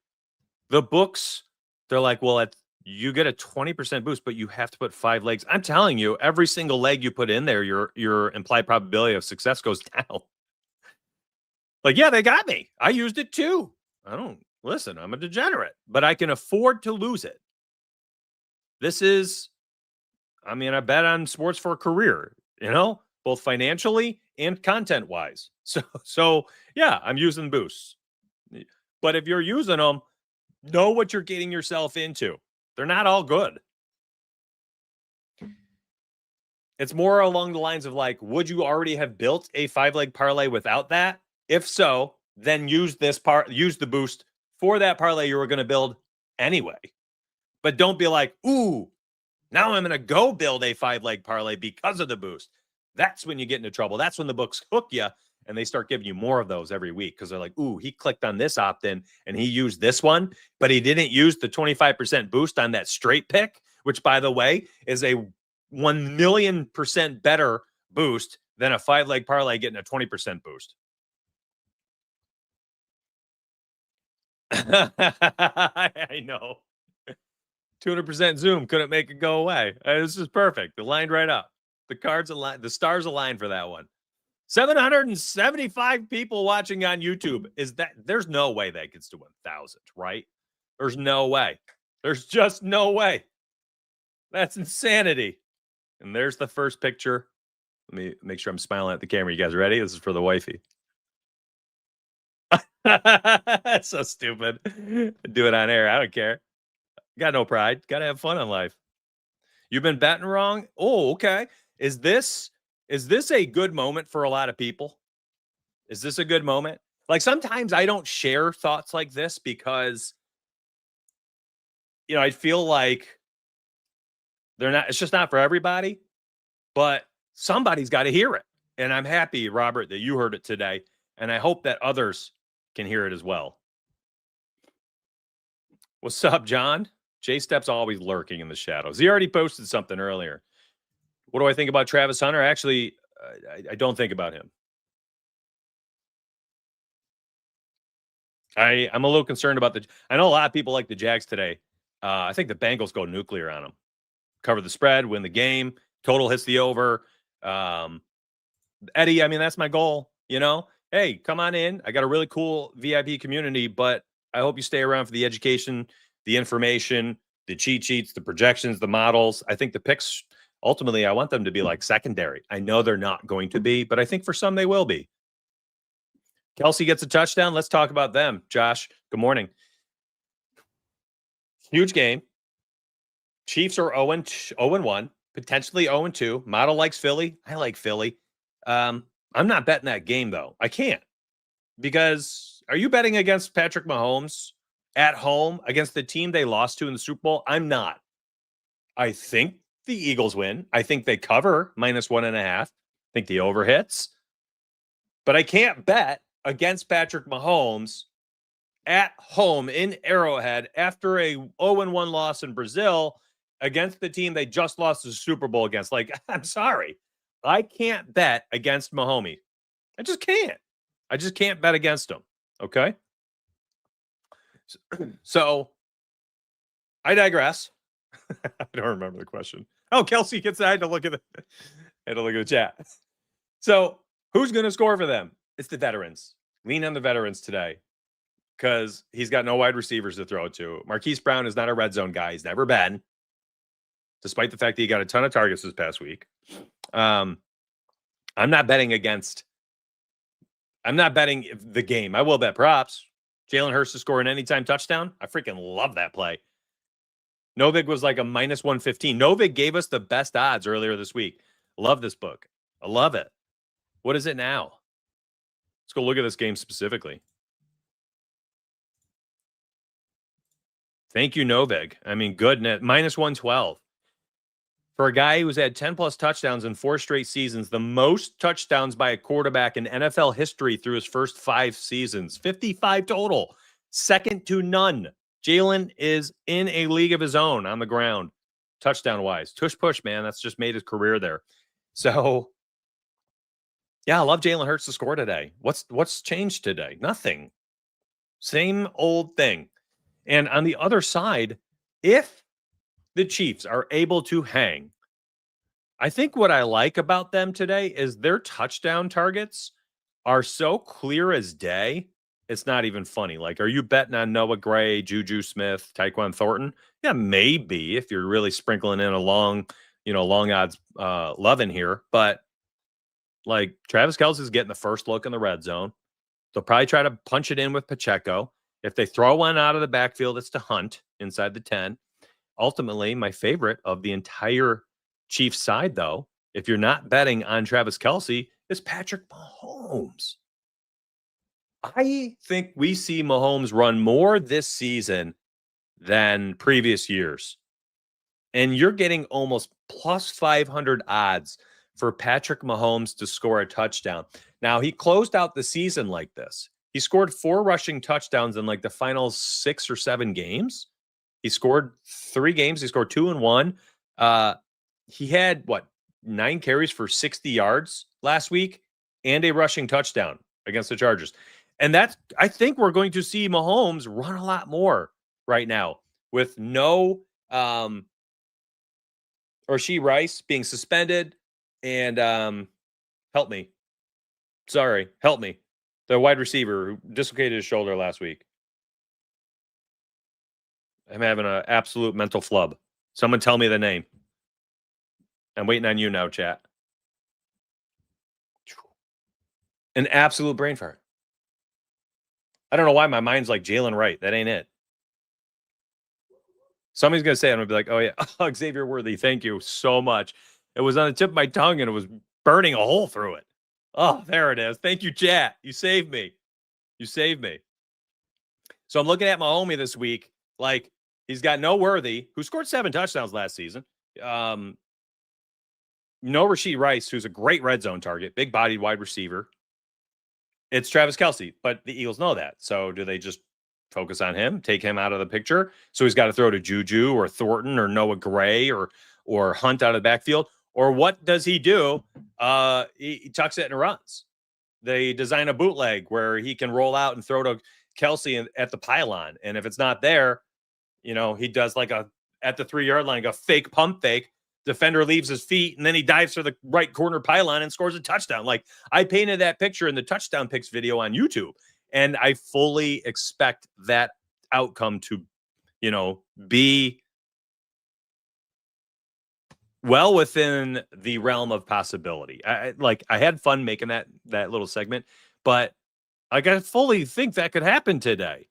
The books, they're like, well, you get a 20% boost, but you have to put 5 legs. I'm telling you, every single leg you put in there, your implied probability of success goes down. Like, yeah, they got me. I used it too. Listen, I'm a degenerate, but I can afford to lose it. I bet on sports for a career, both financially and content wise. So yeah, I'm using boosts. But if you're using them, know what you're getting yourself into. They're not all good. It's more along the lines of like, would you already have built a 5-leg parlay without that? If so, then use the boost for that parlay you were going to build anyway. But don't be like, ooh, now I'm going to go build a 5-leg parlay because of the boost. That's when you get into trouble. That's when the books hook you and they start giving you more of those every week because they're like, ooh, he clicked on this opt-in and he used this one, but he didn't use the 25% boost on that straight pick, which, by the way, is a 1,000,000% better boost than a 5-leg parlay getting a 20% boost. I know. 200% zoom couldn't make it go away. This is perfect. It lined right up. The cards aligned, the stars aligned for that one. 775 people watching on YouTube. There's no way that gets to 1,000, right? There's no way. There's just no way. That's insanity. And there's the first picture. Let me make sure I'm smiling at the camera. You guys ready? This is for the wifey. That's so stupid. Do it on air. I don't care. Got no pride. Got to have fun in life. You've been betting wrong? Oh, okay. Is this a good moment for a lot of people? Is this a good moment? Like, sometimes I don't share thoughts like this because, I feel like it's just not for everybody, but somebody's got to hear it. And I'm happy, Robert, that you heard it today. And I hope that others can hear it as well. What's up, John? J-Step's always lurking in the shadows. He already posted something earlier. What do I think about Travis Hunter? Actually, I don't think about him. I'm a little concerned about I know a lot of people like the Jags today. I think the Bengals go nuclear on them. Cover the spread, win the game. Total hits the over. Eddie, that's my goal. Hey, come on in. I got a really cool VIP community, but I hope you stay around for the education, the information, the cheat sheets, the projections, the models. I think the picks, ultimately, I want them to be like secondary. I know they're not going to be, but I think for some they will be. Kelsey gets a touchdown. Let's talk about them. Josh, good morning. Huge game. Chiefs are 0-1, potentially 0-2. Model likes Philly. I like Philly. I'm not betting that game, though. I can't. Because are you betting against Patrick Mahomes at home against the team they lost to in the Super Bowl? I'm not. I think the Eagles win. I think they cover -1.5. I think the over hits. But I can't bet against Patrick Mahomes at home in Arrowhead after a 0-1 loss in Brazil against the team they just lost the Super Bowl against. Like, I'm sorry. I can't bet against Mahomes. I just can't. I just can't bet against him. Okay. So I digress. I don't remember the question. Oh, Kelsey gets. I had to look at the chat. So who's going to score for them? It's the veterans. Lean on the veterans today because he's got no wide receivers to throw to. Marquise Brown is not a red zone guy. He's never been, despite the fact that he got a ton of targets this past week. I'm not betting the game. I will bet props. Jalen Hurts to score an anytime touchdown. I freaking love that play. Novig was like a minus 115. Novig gave us the best odds earlier this week. Love this book. I love it. What is it now? Let's go look at this game specifically. Thank you, Novig. I mean, good net. Minus 112. For a guy who's had 10-plus touchdowns in 4 straight seasons, the most touchdowns by a quarterback in NFL history through his first 5 seasons. 55 total. Second to none. Jalen is in a league of his own on the ground, touchdown-wise. Tush push, man. That's just made his career there. So, yeah, I love Jalen Hurts to score today. What's changed today? Nothing. Same old thing. And on the other side, if the Chiefs are able to hang, I think what I like about them today is their touchdown targets are so clear as day. It's not even funny. Like, are you betting on Noah Gray, Juju Smith, Tyquan Thornton? Yeah, maybe if you're really sprinkling in a long odds love in here. But like Travis Kelce's getting the first look in the red zone. They'll probably try to punch it in with Pacheco. If they throw one out of the backfield, it's to Hunt inside the 10. Ultimately, my favorite of the entire Chiefs side, though, if you're not betting on Travis Kelce, is Patrick Mahomes. I think we see Mahomes run more this season than previous years. And you're getting almost plus 500 odds for Patrick Mahomes to score a touchdown. Now, he closed out the season like this. He scored 4 rushing touchdowns in like the final 6 or 7 games. He scored 3 games. He scored 2 and 1. He had 9 carries for 60 yards last week and a rushing touchdown against the Chargers. And I think we're going to see Mahomes run a lot more right now with no Rashee Rice being suspended and help me. The wide receiver who dislocated his shoulder last week. I'm having an absolute mental flub. Someone tell me the name. I'm waiting on you now, chat. An absolute brain fart. I don't know why my mind's like Jalen Wright. That ain't it. Somebody's going to say it. I'm going to be like, oh, yeah. Oh, Xavier Worthy, thank you so much. It was on the tip of my tongue, and it was burning a hole through it. Oh, there it is. Thank you, chat. You saved me. So I'm looking at my homie this week. Like, he's got no Worthy, who scored 7 touchdowns last season. No Rashee Rice, who's a great red zone target, big-bodied wide receiver. It's Travis Kelce, but the Eagles know that. So do they just focus on him, take him out of the picture? So he's got to throw to Juju or Thornton or Noah Gray or Hunt out of the backfield? Or what does he do? He tucks it and runs. They design a bootleg where he can roll out and throw to Kelce at the pylon. And if it's not there, he does like at the 3-yard line, a fake pump fake. Defender leaves his feet, and then he dives for the right corner pylon and scores a touchdown. Like, I painted that picture in the touchdown picks video on YouTube, and I fully expect that outcome to, be well within the realm of possibility. I had fun making that little segment, but I fully think that could happen today.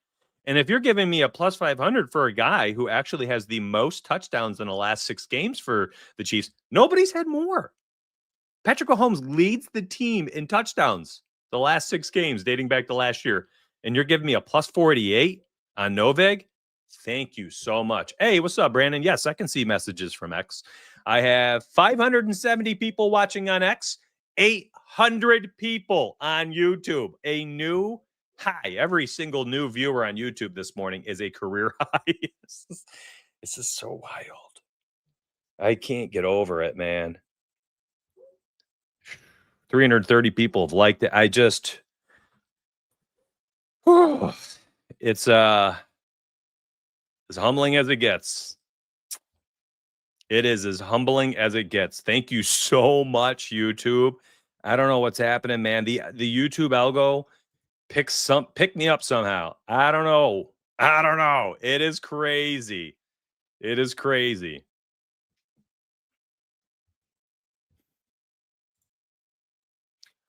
And if you're giving me a plus 500 for a guy who actually has the most touchdowns in the last 6 games for the Chiefs, nobody's had more. Patrick Mahomes leads the team in touchdowns the last 6 games dating back to last year. And you're giving me a plus 488 on Novig? Thank you so much. Hey, what's up, Brandon? Yes, I can see messages from X. I have 570 people watching on X, 800 people on YouTube. A new high. Every single new viewer on YouTube this morning is a career high. This is so wild. I can't get over it, man. 330 people have liked it. I just it's as humbling as it gets. It is as humbling as it gets. Thank you so much, YouTube. I don't know what's happening, man. The YouTube algo pick me up somehow. I don't know. I don't know. It is crazy. It is crazy.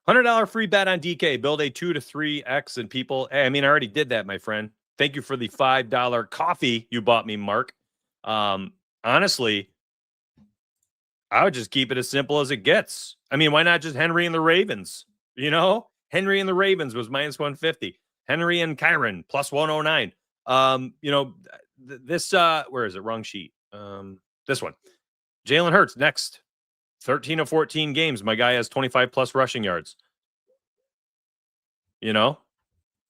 $100 free bet on DK. Build a 2 to 3x and people. Hey, I mean, I already did that, my friend. Thank you for the $5 coffee you bought me, Mark. Honestly, I would just keep it as simple as it gets. I mean, why not just Henry and the Ravens? You know, Henry and the Ravens was minus 150. Henry and Kyron plus 109. You know, this where is it? Wrong sheet. This one. Jalen Hurts next. 13 of 14 games. My guy has 25 plus rushing yards. You know,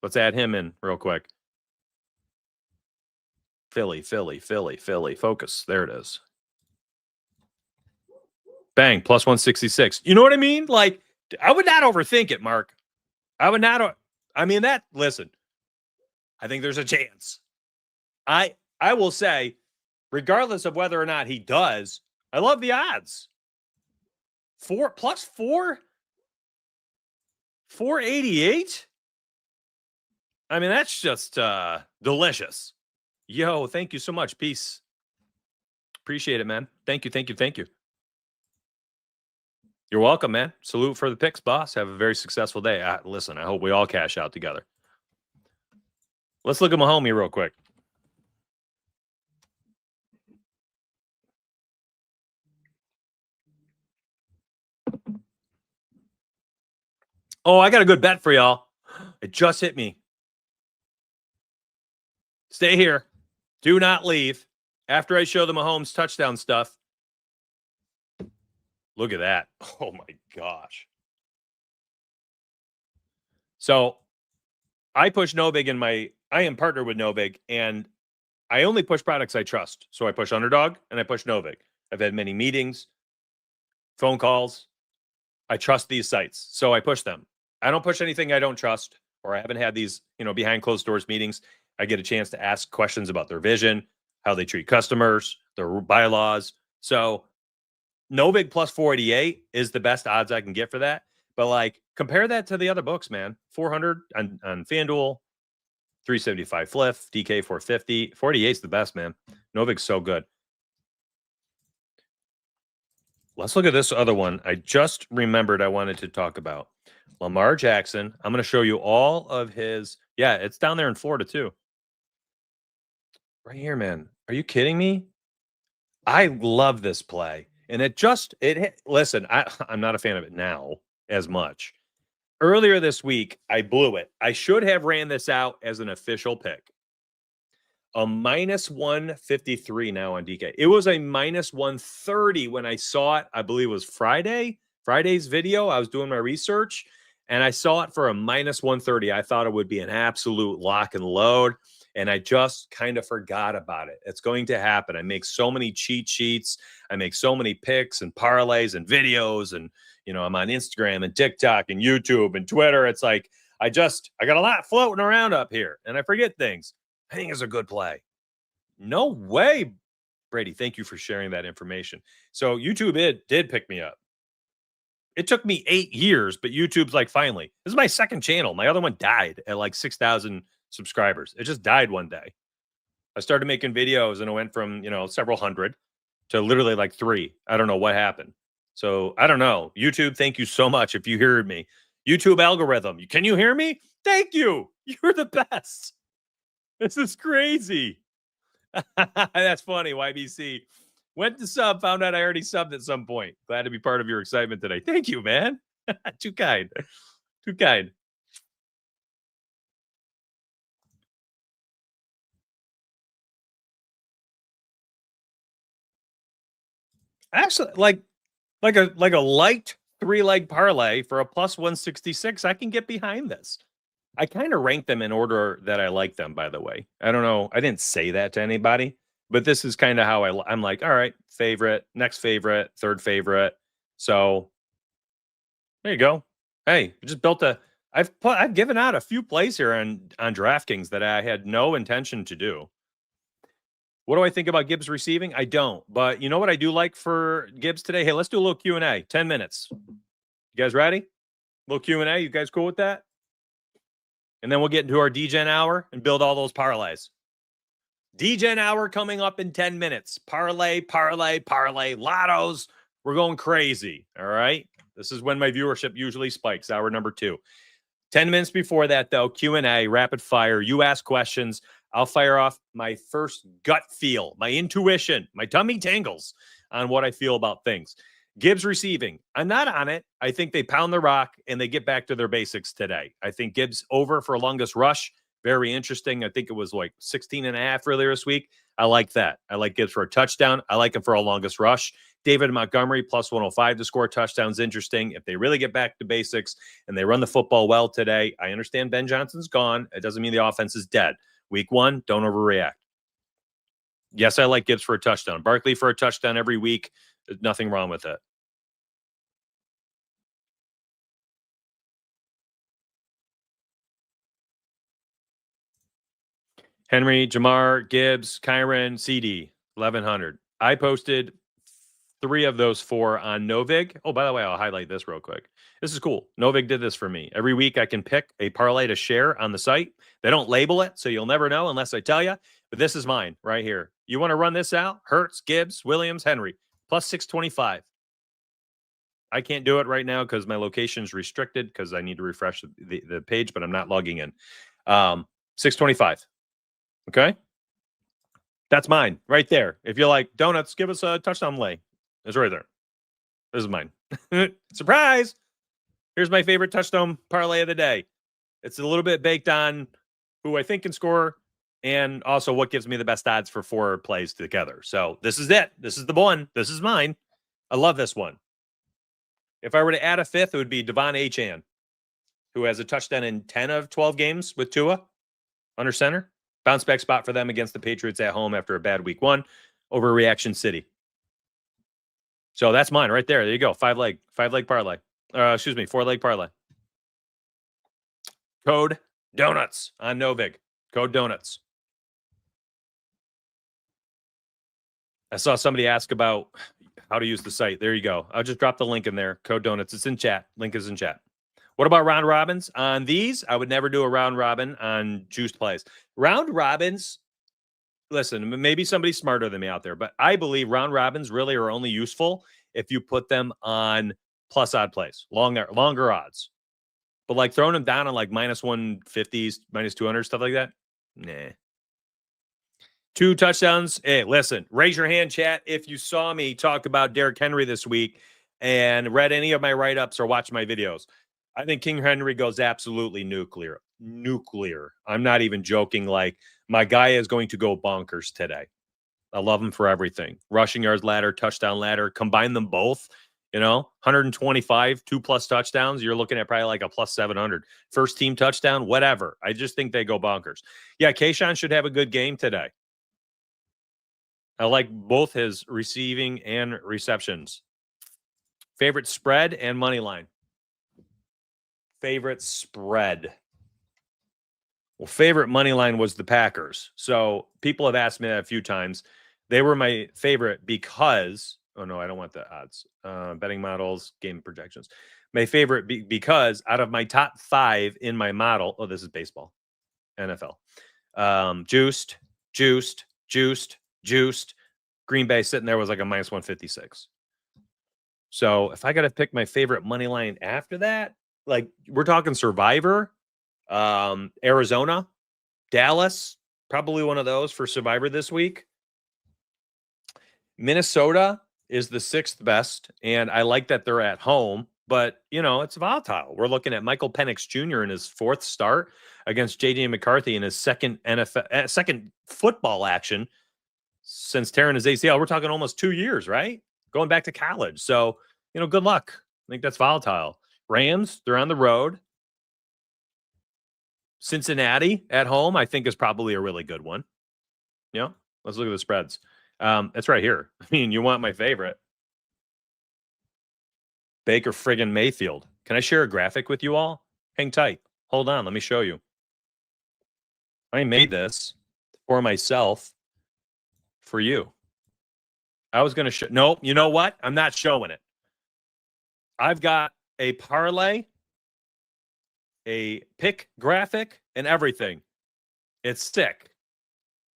let's add him in real quick. Philly. Focus. There it is. Bang, plus 166. You know what I mean? Like, I would not overthink it, Mark. I would not. I mean, listen, I think there's a chance. I will say, regardless of whether or not he does, I love the odds. 488. I mean, that's just delicious. Yo, thank you so much. Peace. Appreciate it, man. Thank you. You're welcome, man. Salute for the picks, boss. Have a very successful day. Listen, I hope we all cash out together. Let's look at Mahomes real quick. Oh, I got a good bet for y'all. It just hit me. Stay here. Do not leave. After I show the Mahomes touchdown stuff. Look at that. Oh, my gosh. So I push Novig in I am partnered with Novig, and I only push products I trust. So I push Underdog and I push Novig. I've had many meetings, phone calls. I trust these sites. So I push them. I don't push anything I don't trust, or I haven't had these, behind closed doors meetings. I get a chance to ask questions about their vision, how they treat customers, their bylaws. So Novig plus 488 is the best odds I can get for that. But like, compare that to the other books, man. 400 on FanDuel, 375 Fliff, DK 450. 48 is the best, man. Novig's so good. Let's look at this other one. I just remembered I wanted to talk about Lamar Jackson. I'm going to show you all of his. Yeah, it's down there in Florida too. Right here, man. Are you kidding me? I love this play. And listen, I'm not a fan of it now as much. Earlier this week, I blew it. I should have ran this out as an official pick. A minus 153 now on DK. It was a minus 130 when I saw it. I believe it was Friday's video. I was doing my research and I saw it for a minus 130. I thought it would be an absolute lock and load. And I just kind of forgot about it. It's going to happen. I make so many cheat sheets. I make so many picks and parlays and videos. And, I'm on Instagram and TikTok and YouTube and Twitter. It's like, I got a lot floating around up here and I forget things. I think it's a good play. No way, Brady. Thank you for sharing that information. So YouTube did pick me up. It took me 8 years, but YouTube's like, finally. This is my second channel. My other one died at like 6,000 subscribers. It just died one day. I started making videos and it went from, several hundred to literally like 3. I don't know what happened. So I don't know. YouTube, thank you so much if you heard me. YouTube algorithm. Can you hear me? Thank you. You're the best. This is crazy. That's funny, YBC. Went to sub, found out I already subbed at some point. Glad to be part of your excitement today. Thank you, man. Too kind. Too kind. Actually, like a light 3-leg parlay for a plus 166, I can get behind this. I kind of rank them in order that I like them, by the way. I don't know. I didn't say that to anybody, But this is kind of how I'm like, all right, favorite, next favorite, third favorite. So there you go. Hey, I just built a. I've given out a few plays here on DraftKings that I had no intention to do. What do I think about Gibbs receiving? I don't. But you know what I do like for Gibbs today? Hey, let's do a little Q&A. 10 minutes. You guys ready? Little Q&A. You guys cool with that? And then we'll get into our DGen hour and build all those parlays. DGen hour coming up in 10 minutes. Parlay, parlay, parlay, lottos. We're going crazy. All right. This is when my viewership usually spikes, hour number 2. 10 minutes before that, though, Q&A, rapid fire. You ask questions. I'll fire off my first gut feel, my intuition, my tummy tingles on what I feel about things. Gibbs receiving. I'm not on it. I think they pound the rock and they get back to their basics today. I think Gibbs over for longest rush. Very interesting. I think it was like 16.5 earlier this week. I like that. I like Gibbs for a touchdown. I like him for a longest rush. David Montgomery plus 105 to score touchdowns. Interesting. If they really get back to basics and they run the football well today, I understand Ben Johnson's gone. It doesn't mean the offense is dead. Week 1, don't overreact. Yes, I like Gibbs for a touchdown. Barkley for a touchdown every week. There's nothing wrong with it. Henry, Jamar, Gibbs, Kyron, CD, 1,100. I posted 3 of those 4 on Novig. Oh, by the way, I'll highlight this real quick. This is cool. Novig did this for me. Every week I can pick a parlay to share on the site. They don't label it, so you'll never know unless I tell you. But this is mine right here. You want to run this out? Hurts, Gibbs, Williams, Henry, plus 625. I can't do it right now because my location is restricted because I need to refresh the page, but I'm not logging in. 625. Okay. That's mine right there. If you're like, donuts, give us a touchdown lay. It's right there. This is mine. Surprise. Here's my favorite touchdown parlay of the day. It's a little bit baked on who I think can score and also what gives me the best odds for 4 plays together. So this is it. This is the one. This is mine. I love this one. If I were to add a 5th, it would be Devon Achane, who has a touchdown in 10 of 12 games with Tua under center. Bounce back spot for them against the Patriots at home after a bad week 1 over Reaction City. So that's mine right there. There you go. 5-leg parlay. 4-leg parlay. Code donuts on Novig. Code donuts. I saw somebody ask about how to use the site. There you go. I'll just drop the link in there. Code donuts. It's in chat. Link is in chat. What about round robins? On these, I would never do a round robin on juiced plays. Round robins, listen, maybe somebody's smarter than me out there, but I believe round robins really are only useful if you put them on plus odd plays, longer odds. But like throwing them down on like minus 150s, minus 200, stuff like that, nah. 2 touchdowns. Hey, listen, raise your hand, chat, if you saw me talk about Derrick Henry this week and read any of my write-ups or watched my videos. I think King Henry goes absolutely nuclear. I'm not even joking. Like, my guy is going to go bonkers today. I love him for everything. Rushing yards ladder, touchdown ladder, combine them both, 125, 2+ touchdowns. You're looking at probably like a plus 700. First team touchdown, whatever. I just think they go bonkers. Yeah, Kayshawn should have a good game today. I like both his receiving and receptions. Favorite spread and money line. Favorite spread. Well, favorite money line was the Packers. So people have asked me that a few times. They were my favorite because, oh no, I don't want the odds. Betting models, game projections. My favorite because out of my top 5 in my model, oh, this is baseball, NFL. Juiced. Green Bay sitting there was like a minus 156. So if I got to pick my favorite money line after that, like we're talking Survivor, Arizona, Dallas, probably one of those for Survivor this week. Minnesota is the 6th best, and I like that they're at home, but it's volatile. We're looking at Michael Penix Jr. in his 4th start against JJ McCarthy in his second football action since tearing his ACL. We're talking almost 2 years, right? Going back to college. So, good luck. I think that's volatile. Rams, they're on the road. Cincinnati at home, I think, is probably a really good one. Let's look at the spreads. It's right here. I mean, you want my favorite. Baker friggin' Mayfield. Can I share a graphic with you all? Hang tight. Hold on. Let me show you. I made this for myself for you. I was going to show. No, you know what? I'm not showing it. I've got a parlay, a pick graphic, and everything. It's sick.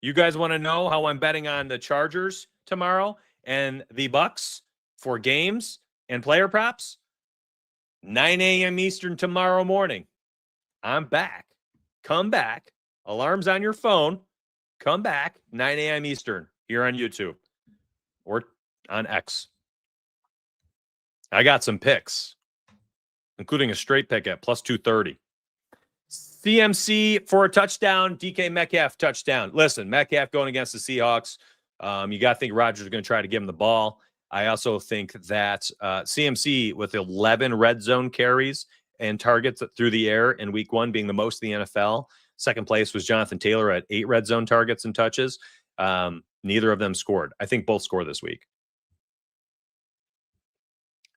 You guys want to know how I'm betting on the Chargers tomorrow and the Bucks for games and player props? 9 a.m. Eastern tomorrow morning. I'm back. Come back. Alarms on your phone. Come back. 9 a.m. Eastern here on YouTube or on X. I got some picks, including a straight pick at plus 230. CMC for a touchdown. DK Metcalf touchdown. Listen, Metcalf going against the Seahawks. You got to think Rodgers is going to try to give him the ball. I also think that CMC with 11 red zone carries and targets through the air in week 1 being the most in the NFL. Second place was Jonathan Taylor at 8 red zone targets and touches. Neither of them scored. I think both score this week.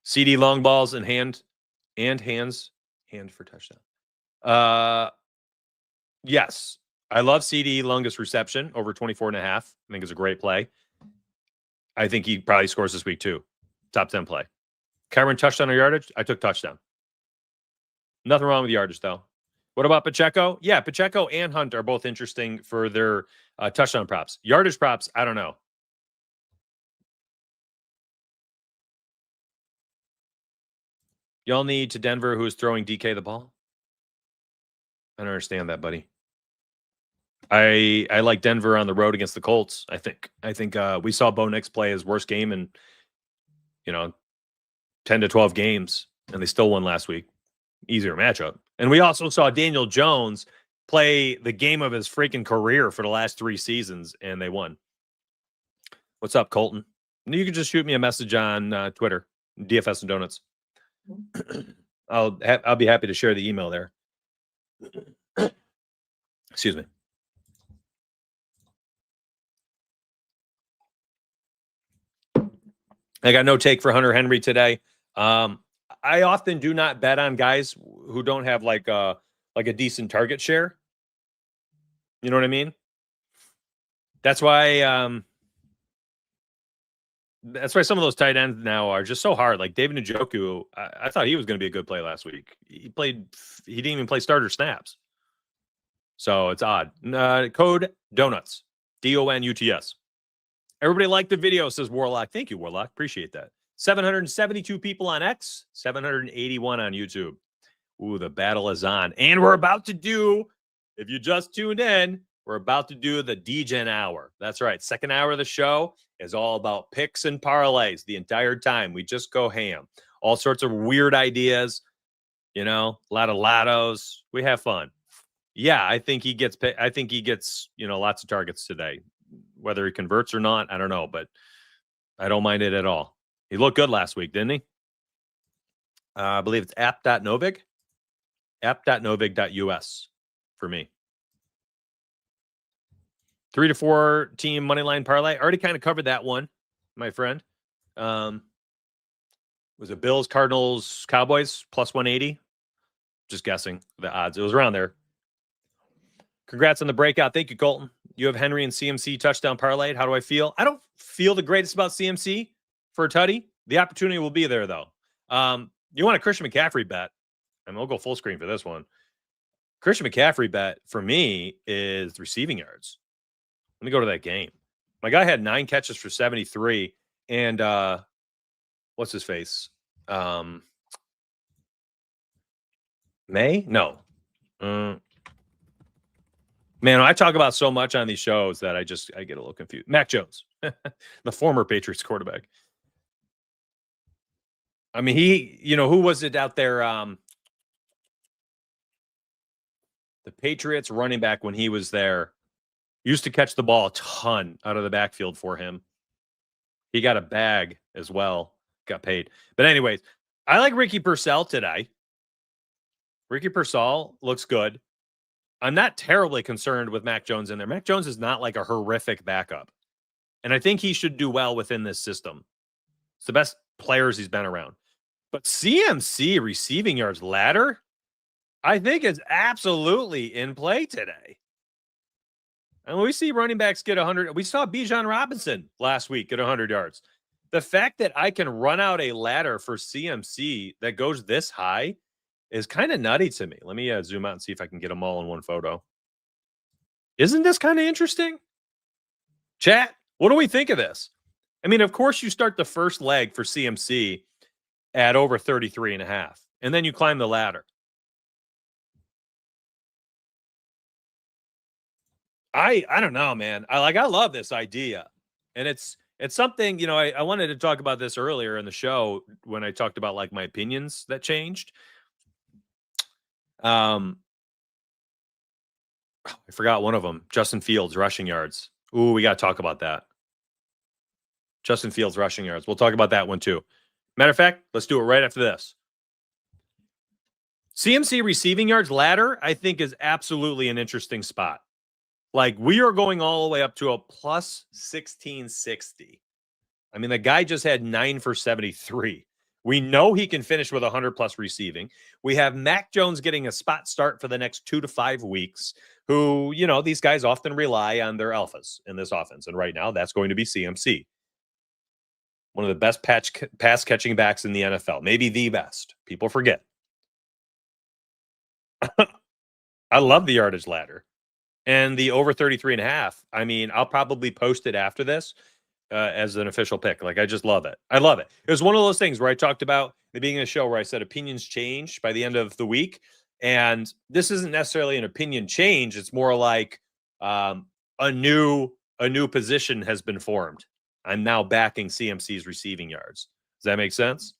CD long balls and hand for touchdown. Yes, I love CD longest reception over 24.5. I think it's a great play. I think he probably scores this week too. Top 10 play. Cameron touchdown or yardage? I took touchdown. Nothing wrong with yardage though. What about Pacheco? Yeah, Pacheco and Hunt are both interesting for their touchdown props. Yardage props, I don't know. Y'all need to Denver who is throwing DK the ball? I don't understand that, buddy. I like Denver on the road against the Colts. I think we saw Bo Nix play his worst game in 10 to 12 games, and they still won last week. Easier matchup. And we also saw Daniel Jones play the game of his freaking career for the last 3 seasons, and they won. What's up, Colton? You can just shoot me a message on Twitter, DFS and Donuts. I'll be happy to share the email there. Excuse me. I got no take for Hunter Henry today. I often do not bet on guys who don't have like a decent target share. You know what I mean? That's why some of those tight ends now are just so hard. Like David Njoku, I thought he was going to be a good play last week. He didn't even play starter snaps. So it's odd. Code Donuts, DONUTS. Everybody liked the video, says Warlock. Thank you, Warlock. Appreciate that. 772 people on X, 781 on YouTube. Ooh, the battle is on. And we're about to do, if you just tuned in, we're about to do the DGen hour. That's right. Second hour of the show is all about picks and parlays the entire time. We just go ham. All sorts of weird ideas, a lot of lottos. We have fun. Yeah, I think he gets lots of targets today. Whether he converts or not, I don't know, but I don't mind it at all. He looked good last week, didn't he? I believe it's app.novig. App.novig.us for me. 3 to 4 team moneyline parlay. I already kind of covered that one, my friend. Was it Bills, Cardinals, Cowboys, plus 180? Just guessing the odds. It was around there. Congrats on the breakout. Thank you, Colton. You have Henry and CMC touchdown parlayed. How do I feel? I don't feel the greatest about CMC for a tutty. The opportunity will be there, though. You want a Christian McCaffrey bet? And we'll go full screen for this one. Christian McCaffrey bet for me is receiving yards. Let me go to that game. My guy had 9 catches for 73. And what's his face? May? No. Man, I talk about so much on these shows that I get a little confused. Mac Jones, the former Patriots quarterback. I mean, who was it out there? The Patriots running back when he was there used to catch the ball a ton out of the backfield for him. He got a bag as well, got paid. But anyways, I like Ricky Purcell today. Ricky Purcell looks good. I'm not terribly concerned with Mac Jones in there. Mac Jones is not like a horrific backup. And I think he should do well within this system. It's the best players he's been around. But CMC receiving yards ladder, I think is absolutely in play today. And we see running backs get 100. We saw Bijan Robinson last week get 100 yards. The fact that I can run out a ladder for CMC that goes this high is kind of nutty to me. Let me zoom out and see if I can get them all in one photo. Isn't this kind of interesting? Chat, what do we think of this? I mean, of course, you start the first leg for CMC at over 33.5, and then you climb the ladder. I don't know, man. I love this idea. And it's something, I wanted to talk about this earlier in the show when I talked about like my opinions that changed. I forgot one of them. Justin Fields rushing yards. Ooh, we got to talk about that. Justin Fields rushing yards. We'll talk about that one too. Matter of fact, let's do it right after this. CMC receiving yards ladder, I think, is absolutely an interesting spot. Like, we are going all the way up to a plus 1660. I mean, the guy just had 9 for 73. We know he can finish with 100 plus receiving. We have Mac Jones getting a spot start for the next 2 to 5 weeks, who, these guys often rely on their alphas in this offense. And right now, that's going to be CMC. One of the best pass catching backs in the NFL, maybe the best. People forget. I love the yardage ladder. And the over 33.5. I mean, I'll probably post it after this as an official pick. Like, I just love it. I love it. It was one of those things where I talked about the beginning of the show where I said opinions change by the end of the week. And this isn't necessarily an opinion change. It's more like a new position has been formed. I'm now backing CMC's receiving yards. Does that make sense?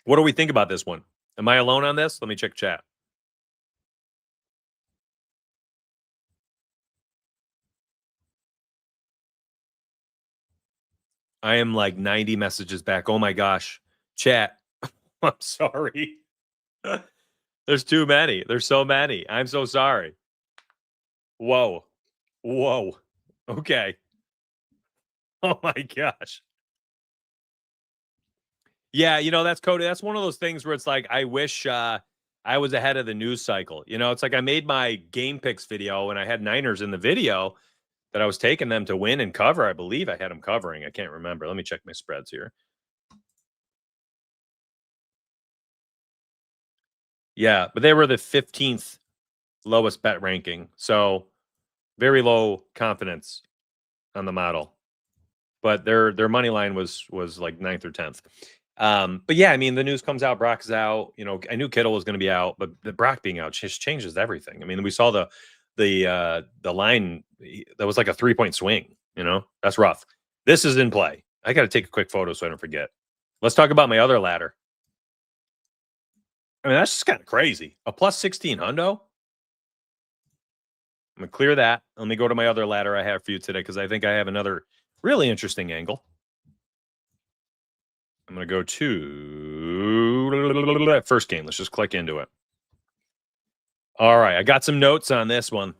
What do we think about this one? Am I alone on this? Let me check chat. I am like 90 messages back. Oh my gosh. Chat. I'm sorry. There's too many. There's so many. I'm so sorry. Whoa. Okay. Oh my gosh. Yeah, that's Cody. That's one of those things where it's like, I wish I was ahead of the news cycle. It's like I made my game picks video and I had Niners in the video that I was taking them to win and cover. I believe I had them covering. I can't remember. Let me check my spreads here. Yeah, but they were the 15th lowest bet ranking. So very low confidence on the model. But their money line was like 9th or 10th. But yeah, I mean, the news comes out, Brock's out. I knew Kittle was going to be out, but the Brock being out just changes everything. I mean, we saw the line that was like a 3-point swing. That's rough. This is in play. I got to take a quick photo so I don't forget. Let's talk about my other ladder. I mean, that's just kind of crazy. A plus 16 hundo. I'm gonna clear that. Let me go to my other ladder I have for you today because I think I have another really interesting angle. I'm going to go to that first game. Let's just click into it. All right. I got some notes on this one.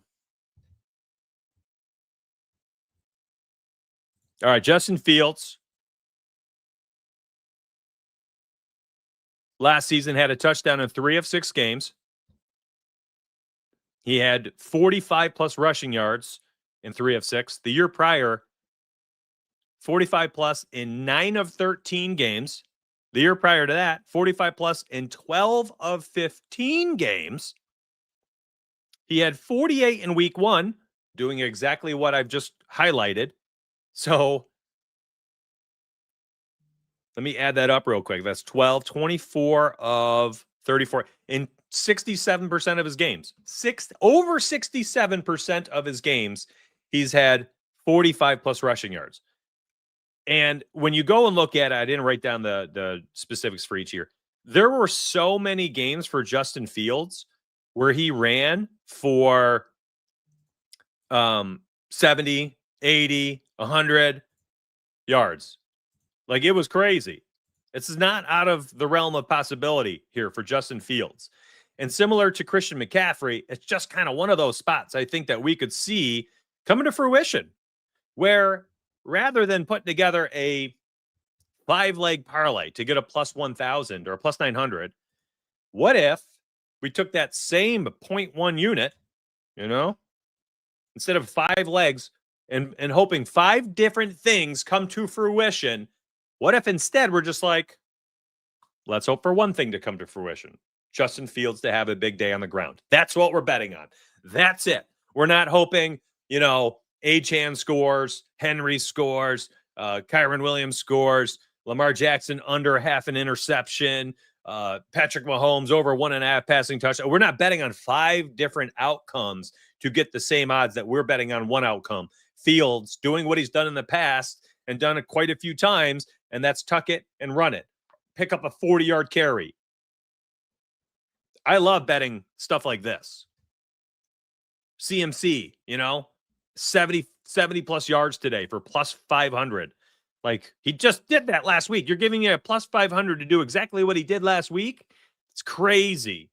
All right. Justin Fields last season had a touchdown in 3 of 6 games. He had 45 plus rushing yards in 3 of 6. The year prior, 45 plus in 9 of 13 games. The year prior to that, 45 plus in 12 of 15 games. He had 48 in week 1, doing exactly what I've just highlighted. So let me add that up real quick. That's 24 of 34 in 67% of his games. Over 67% of his games, he's had 45 plus rushing yards. And when you go and look at it, I didn't write down the specifics for each year. There were so many games for Justin Fields where he ran for 70, 80, 100 yards. Like, it was crazy. This is not out of the realm of possibility here for Justin Fields. And similar to Christian McCaffrey, it's just kind of one of those spots I think that we could see coming to fruition where rather than putting together a 5-leg parlay to get a plus 1,000 or a plus 900, what if we took that same 0.1 unit, instead of 5 legs and hoping 5 different things come to fruition? What if instead we're just like, let's hope for one thing to come to fruition? Justin Fields to have a big day on the ground. That's what we're betting on. That's it. We're not hoping, Achane scores, Henry scores, Kyron Williams scores, Lamar Jackson under half an interception, Patrick Mahomes over 1.5 passing touchdowns. We're not betting on 5 different outcomes to get the same odds that we're betting on one outcome. Fields doing what he's done in the past and done it quite a few times, and that's tuck it and run it. Pick up a 40-yard carry. I love betting stuff like this. CMC, 70 plus yards today for plus 500. Like, he just did that last week. You're giving me a plus 500 to do exactly what he did last week? It's crazy.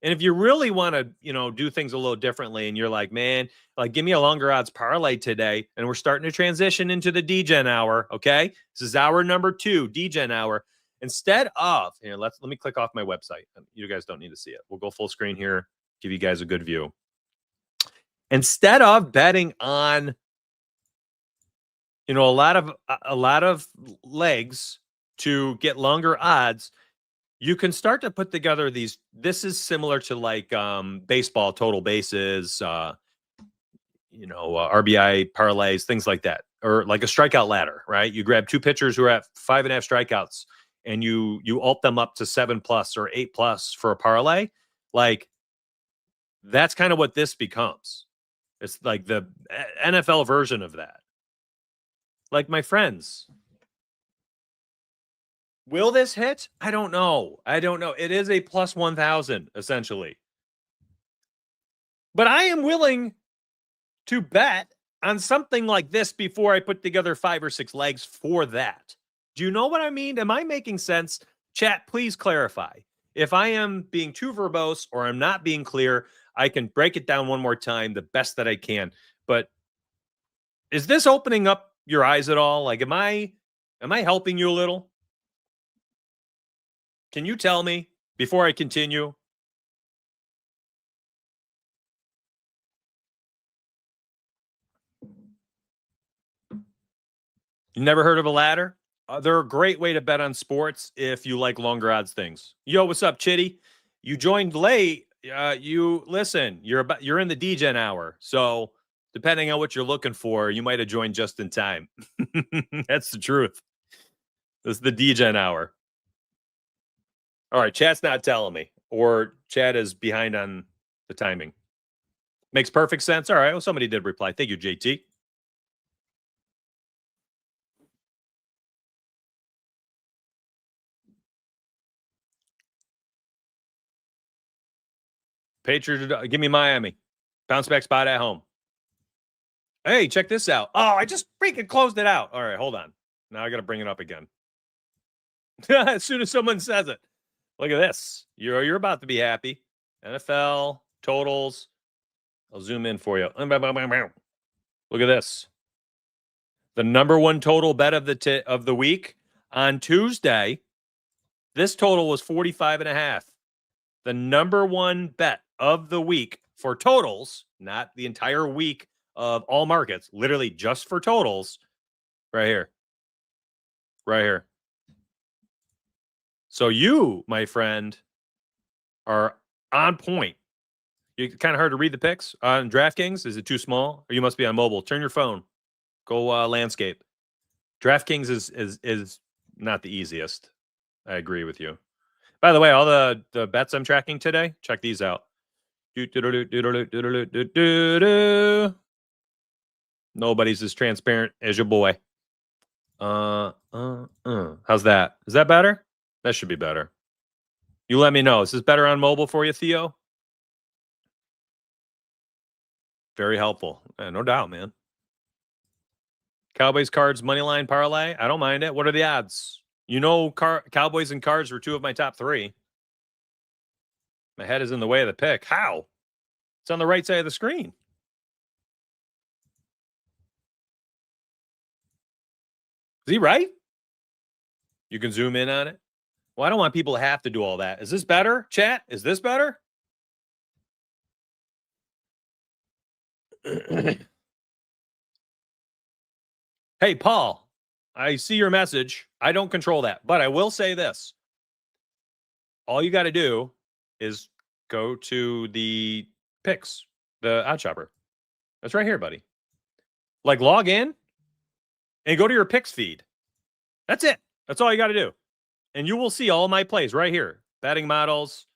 And if you really want to, do things a little differently and you're like, man, give me a longer odds parlay today, and we're starting to transition into the DGen hour, okay? This is hour number 2, DGen hour. Instead of, here, let me click off my website. You guys don't need to see it. We'll go full screen here, give you guys a good view. Instead of betting on, a lot of legs to get longer odds, you can start to put together these. This is similar to like baseball total bases, RBI parlays, things like that, or like a strikeout ladder, right? You grab 2 pitchers who are at 5.5 strikeouts, and you alt them up to 7+ or 8+ for a parlay. Like, that's kind of what this becomes. It's like the NFL version of that. Like, my friends, will this hit? I don't know. It is a plus 1,000 essentially, but I am willing to bet on something like this before I put together 5 or 6 legs for that. Do you know what I mean? Am I making sense? Chat, please clarify. If I am being too verbose or I'm not being clear, I can break it down one more time the best that I can. But is this opening up your eyes at all? Like, am I helping you a little? Can you tell me before I continue? You never heard of a ladder? They're a great way to bet on sports if you like longer odds things. Yo, what's up, Chitty? You joined late. You're in the DGen hour. So depending on what you're looking for, you might have joined just in time. That's the truth. This is the DGen hour. All right, chat's not telling me, or chat is behind on the timing. Makes perfect sense. All right, well, somebody did reply. Thank you, JT. Patriots, give me Miami. Bounce back spot at home. Hey, check this out. Oh, I just freaking closed it out. All right, hold on. Now I got to bring it up again. As soon as someone says it. Look at this. You're about to be happy. NFL totals. I'll zoom in for you. Look at this. The number 1 total bet of the week on Tuesday. This total was 45.5. The number 1 bet of the week for totals, not the entire week of all markets, literally just for totals, right here. Right here. So you, my friend, are on point. You kind of hard to read the picks on DraftKings. Is it too small? Or you must be on mobile. Turn your phone. Go landscape. DraftKings is not the easiest. I agree with you. By the way, all the bets I'm tracking today, check these out. Nobody's as transparent as your boy. How's that? Is that better? That should be better. You let me know. Is this better on mobile for you, Theo? Very helpful. No doubt, man. Cowboys, Cards, moneyline parlay. I don't mind it. What are the odds? Cowboys and Cards were 2 of my top 3. My head is in the way of the pick. How? It's on the right side of the screen. Is he right? You can zoom in on it. Well, I don't want people to have to do all that. Is this better, chat? Is this better? Hey, Paul, I see your message. I don't control that, but I will say this. All you got to do is go to the picks, the odd shopper. That's right here, buddy. Like log in and go to your picks feed. That's it. That's all you got to do. And you will see all my plays right here. Betting models.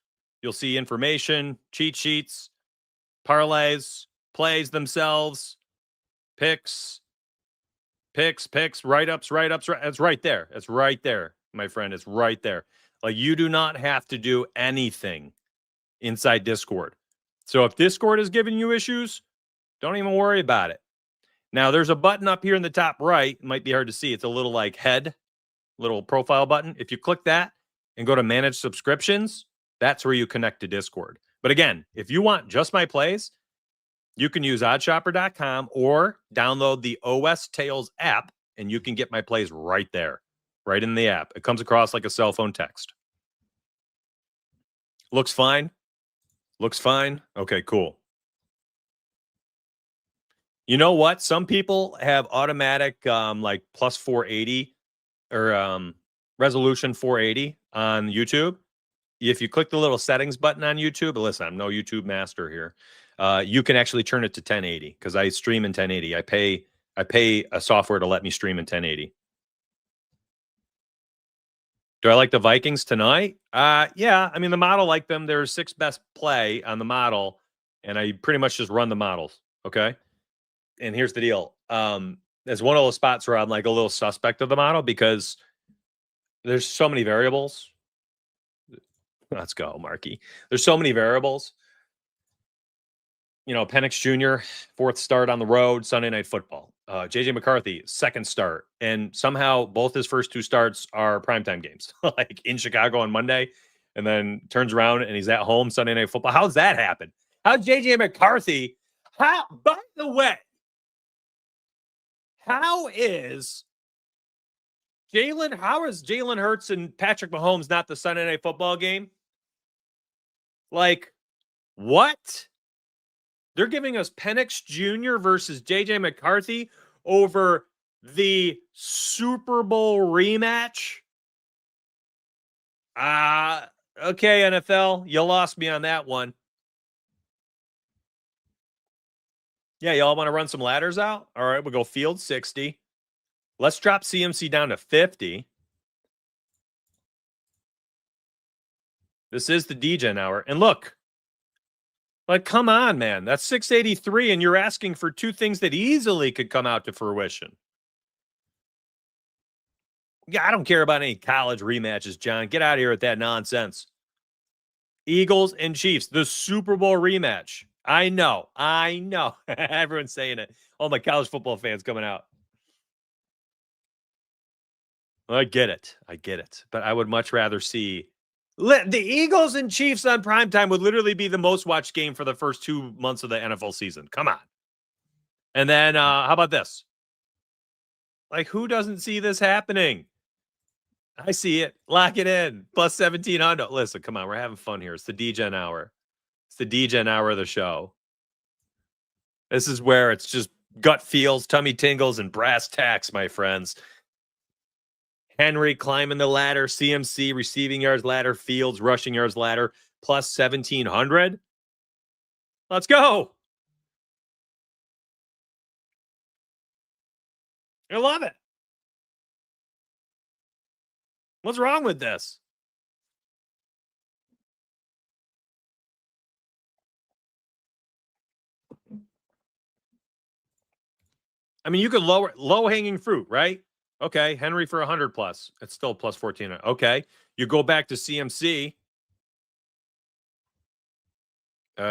You'll see information, cheat sheets, parlays, plays themselves, picks, write-ups. It's right there. It's right there, my friend. It's right there. Like, you do not have to do anything inside Discord. So if Discord is giving you issues, don't even worry about it. Now, there's a button up here in the top right. It might be hard to see. It's a little like head, little profile button. If you click that and go to manage subscriptions, that's where you connect to Discord. But again, if you want just my plays, you can use oddshopper.com or download the OS Tails app, and you can get my plays right there, right in the app. It comes across like a cell phone text. Looks fine. Looks fine. Okay, cool. You know what? Some people have automatic like plus 480 or resolution 480 on YouTube. If you click the little settings button on YouTube, listen, I'm no YouTube master here. You can actually turn it to 1080 because I stream in 1080. I pay a software to let me stream in 1080. Do I like the Vikings tonight? Yeah. I mean, the model like them. There's 6 best play on the model, and I pretty much just run the models. Okay. And here's the deal. There's one of those spots where I'm like a little suspect of the model because there's so many variables. Let's go, Marky. There's so many variables. You know, Penix Jr., 4th start on the road, Sunday Night Football. JJ McCarthy, 2nd start. And somehow both his first 2 starts are primetime games, like in Chicago on Monday, and then turns around and he's at home Sunday Night Football. How's that happen? How's JJ McCarthy? By the way, how is Jalen Hurts and Patrick Mahomes not the Sunday Night Football game? Like, what? They're giving us Penix Jr. versus JJ McCarthy over the Super Bowl rematch. Okay, NFL, you lost me on that one. Yeah, y'all want to run some ladders out? All right, we'll go field 60. Let's drop CMC down to 50. This is the DGen hour. And look, like, come on, man. That's 683, and you're asking for 2 things that easily could come out to fruition. Yeah, I don't care about any college rematches, John. Get out of here with that nonsense. Eagles and Chiefs, the Super Bowl rematch. I know. Everyone's saying it. All my college football fans coming out. I get it. But I would much rather see the Eagles and Chiefs on primetime would literally be the most watched game for the first 2 months of the NFL season. Come on. And then how about this? Like, who doesn't see this happening? I see it. Lock it in. Plus 1,700. Listen, come on. We're having fun here. It's the DGen hour. It's the DGen hour of the show. This is where it's just gut feels, tummy tingles, and brass tacks, my friends. Henry climbing the ladder, CMC receiving yards ladder, Fields rushing yards ladder, plus 1,700. Let's go. I love it. What's wrong with this? I mean, you could low hanging fruit, right? Okay, Henry for 100 plus. It's still plus 14. Okay, you go back to CMC,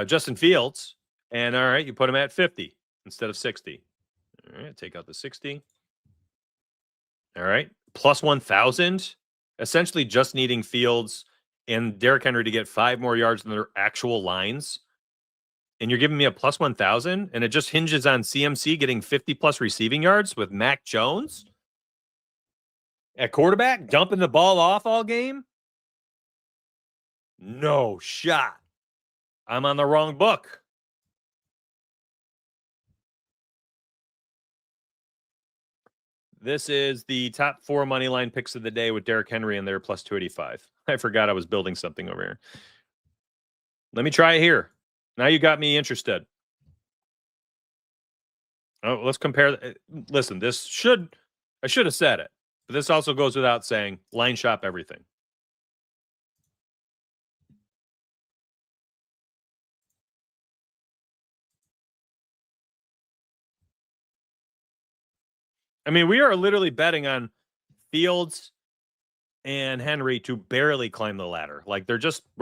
Justin Fields, and all right, you put him at 50 instead of 60. All right, take out the 60. All right, plus 1,000. Essentially, just needing Fields and Derrick Henry to get 5 more yards than their actual lines, and you're giving me a plus 1,000, and it just hinges on CMC getting 50 plus receiving yards with Mac Jones at quarterback, dumping the ball off all game? No shot. I'm on the wrong book. This is the top 4 money line picks of the day with Derrick Henry, and they're plus 285. I forgot I was building something over here. Let me try it here. Now you got me interested. Oh, let's compare. Listen, I should have said it, but this also goes without saying. Line shop everything. I mean, we are literally betting on Fields and Henry to barely climb the ladder. Like we're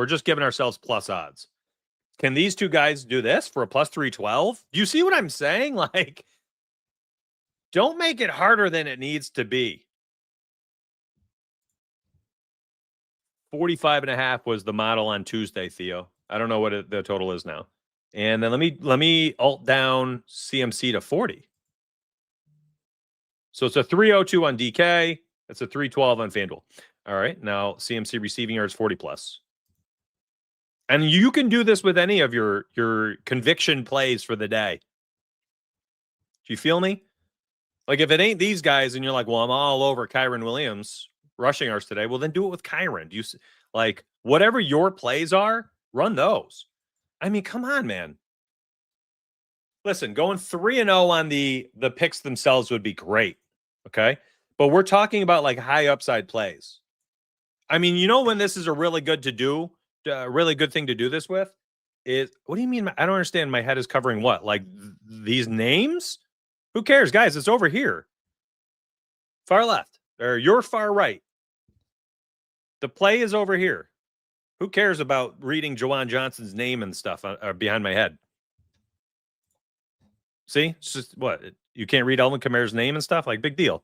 just giving ourselves plus odds. Can these two guys do this for a plus 312? Do you see what I'm saying? Like, don't make it harder than it needs to be. 45.5 was the model on Tuesday, Theo. I don't know what the total is now. And then let me alt down CMC to 40. So it's a 302 on DK. It's a 312 on FanDuel. All right. Now CMC receiving yards 40 plus. And you can do this with any of your conviction plays for the day. Do you feel me? Like if it ain't these guys and you're like, well, I'm all over Kyren Williams rushing ours today. Well, then do it with Kyren. Do you like whatever your plays are, run those. I mean, come on, man. Listen, going 3-0 on the picks themselves would be great. Okay. But we're talking about like high upside plays. I mean, you know when this is a really good to do, a really good thing to do this with is what do you mean? I don't understand. My head is covering what? Like these names? Who cares, guys? It's over here. Far left or your far right. The play is over here. Who cares about reading Juwan Johnson's name and stuff behind my head? See, it's just what you can't read Alvin Kamara's name and stuff. Like big deal.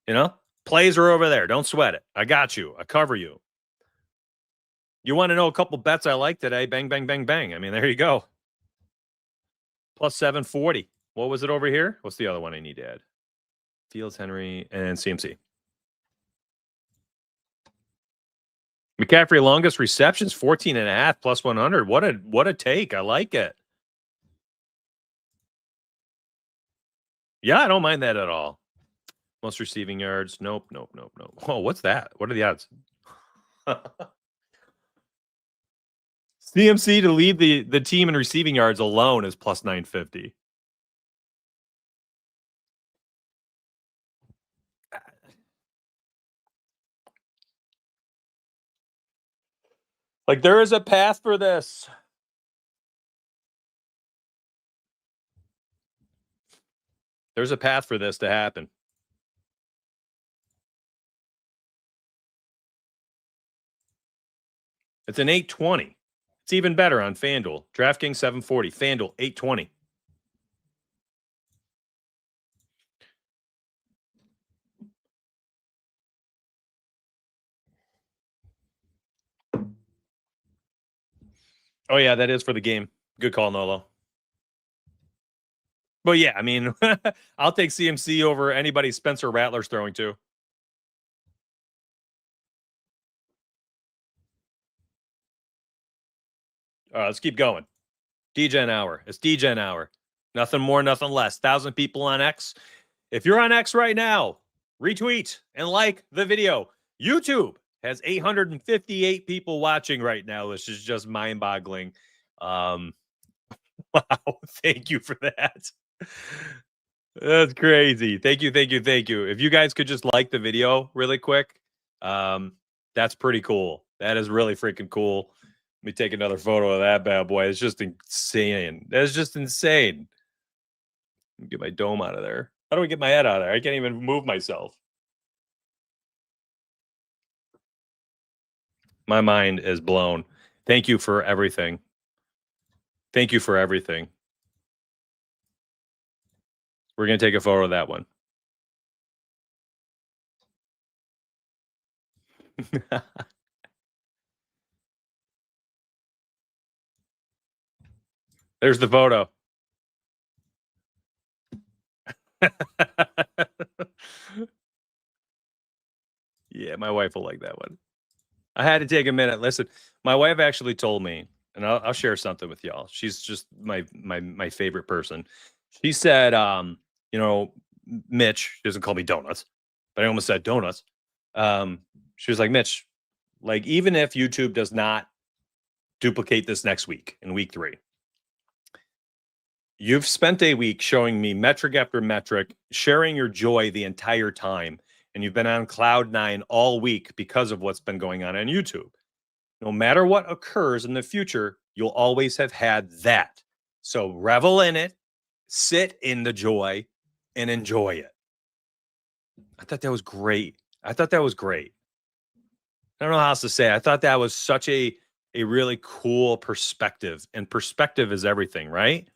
You know, plays are over there. Don't sweat it. I got you. I cover you. You want to know a couple bets I like today? Bang, bang, bang, bang. I mean, there you go. Plus 740. What was it over here? What's the other one I need to add? Fields, Henry, and CMC. McCaffrey longest receptions 14.5 plus 100. What a take. I like it. Yeah, I don't mind that at all. Most receiving yards. Nope. Oh, what's that? What are the odds? CMC to lead the team in receiving yards alone is plus 950. Like there is a path for this. There's a path for this to happen. It's an 820. It's even better on FanDuel. DraftKings 740. FanDuel 820. Oh, yeah, that is for the game. Good call, Nolo. But yeah, I mean, I'll take CMC over anybody Spencer Rattler's throwing to. Let's keep going. DGen hour. It's DGen hour. Nothing more, nothing less. 1,000 people on X. If you're on X right now, retweet and like the video. YouTube has 858 people watching right now. This is just mind-boggling. Wow. Thank you for that. That's crazy. Thank you. If you guys could just like the video really quick, that's pretty cool. That is really freaking cool. Let me take another photo of that bad boy. It's just insane. That's just insane. Get my dome out of there. How do we get my head out of there? I can't even move myself. My mind is blown. Thank you for everything. Thank you for everything. We're going to take a photo of that one. There's the photo. Yeah, my wife will like that one. I had to take a minute. Listen, my wife actually told me, and I'll share something with y'all. She's just my favorite person. She said, Mitch, she doesn't call me donuts, but I almost said donuts. She was like, Mitch, like even if YouTube does not duplicate this next week in week 3, you've spent a week showing me metric after metric, sharing your joy the entire time, and you've been on cloud 9 all week because of what's been going on YouTube. No matter what occurs in the future, you'll always have had that. So revel in it, sit in the joy, and enjoy it. I thought that was great. I thought that was great. I don't know how else to say. I thought that was such a really cool perspective, and perspective is everything, right?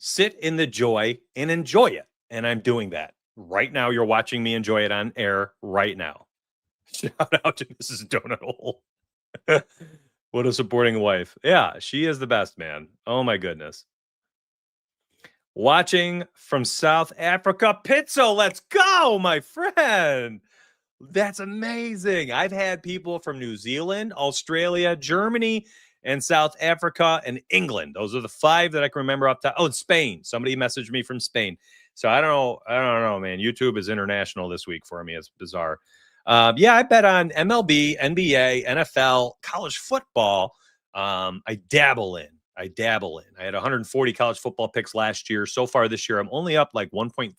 Sit in the joy and enjoy it. And I'm doing that right now. You're watching me enjoy it on air right now. Shout out to Mrs. Donut Hole. What a supporting wife. Yeah, she is the best, man. Oh my goodness. Watching from South Africa, Pizzo, let's go, my friend. That's amazing. I've had people from New Zealand, Australia, Germany, and South Africa and England. Those are the 5 that I can remember up top. Oh, and Spain. Somebody messaged me from Spain. So I don't know, man. YouTube is international this week for me. It's bizarre. Yeah, I bet on MLB, NBA, NFL, college football. I dabble in. I had 140 college football picks last year. So far this year, I'm only up like 1.2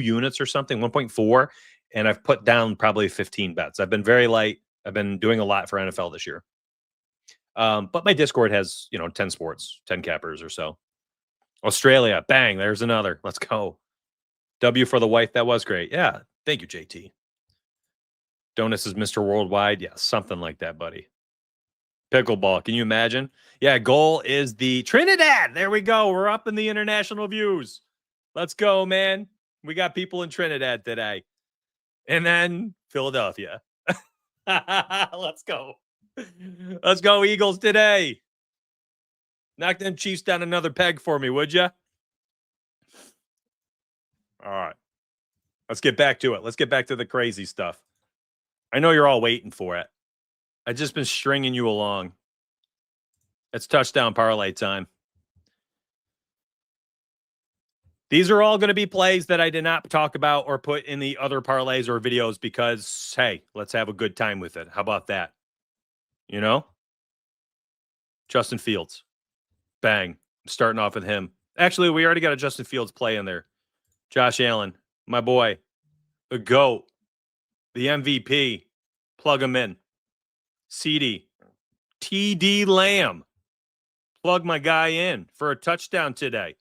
units or something, 1.4. And I've put down probably 15 bets. I've been very light. I've been doing a lot for NFL this year. But my Discord has, 10 sports, 10 cappers or so. Australia, bang, there's another. Let's go. W for the wife. That was great. Yeah. Thank you, JT. Donuts is Mr. Worldwide. Yeah, something like that, buddy. Pickleball. Can you imagine? Yeah, goal is the Trinidad. There we go. We're up in the international views. Let's go, man. We got people in Trinidad today. And then Philadelphia. Let's go. Let's go, Eagles, today. Knock them Chiefs down another peg for me, would you? All right. Let's get back to it. Let's get back to the crazy stuff. I know you're all waiting for it. I've just been stringing you along. It's touchdown parlay time. These are all going to be plays that I did not talk about or put in the other parlays or videos because, hey, let's have a good time with it. How about that? Justin Fields. Bang. I'm starting off with him. Actually, we already got a Justin Fields play in there. Josh Allen, my boy, the GOAT, the MVP. Plug him in. CD, TD Lamb. Plug my guy in for a touchdown today.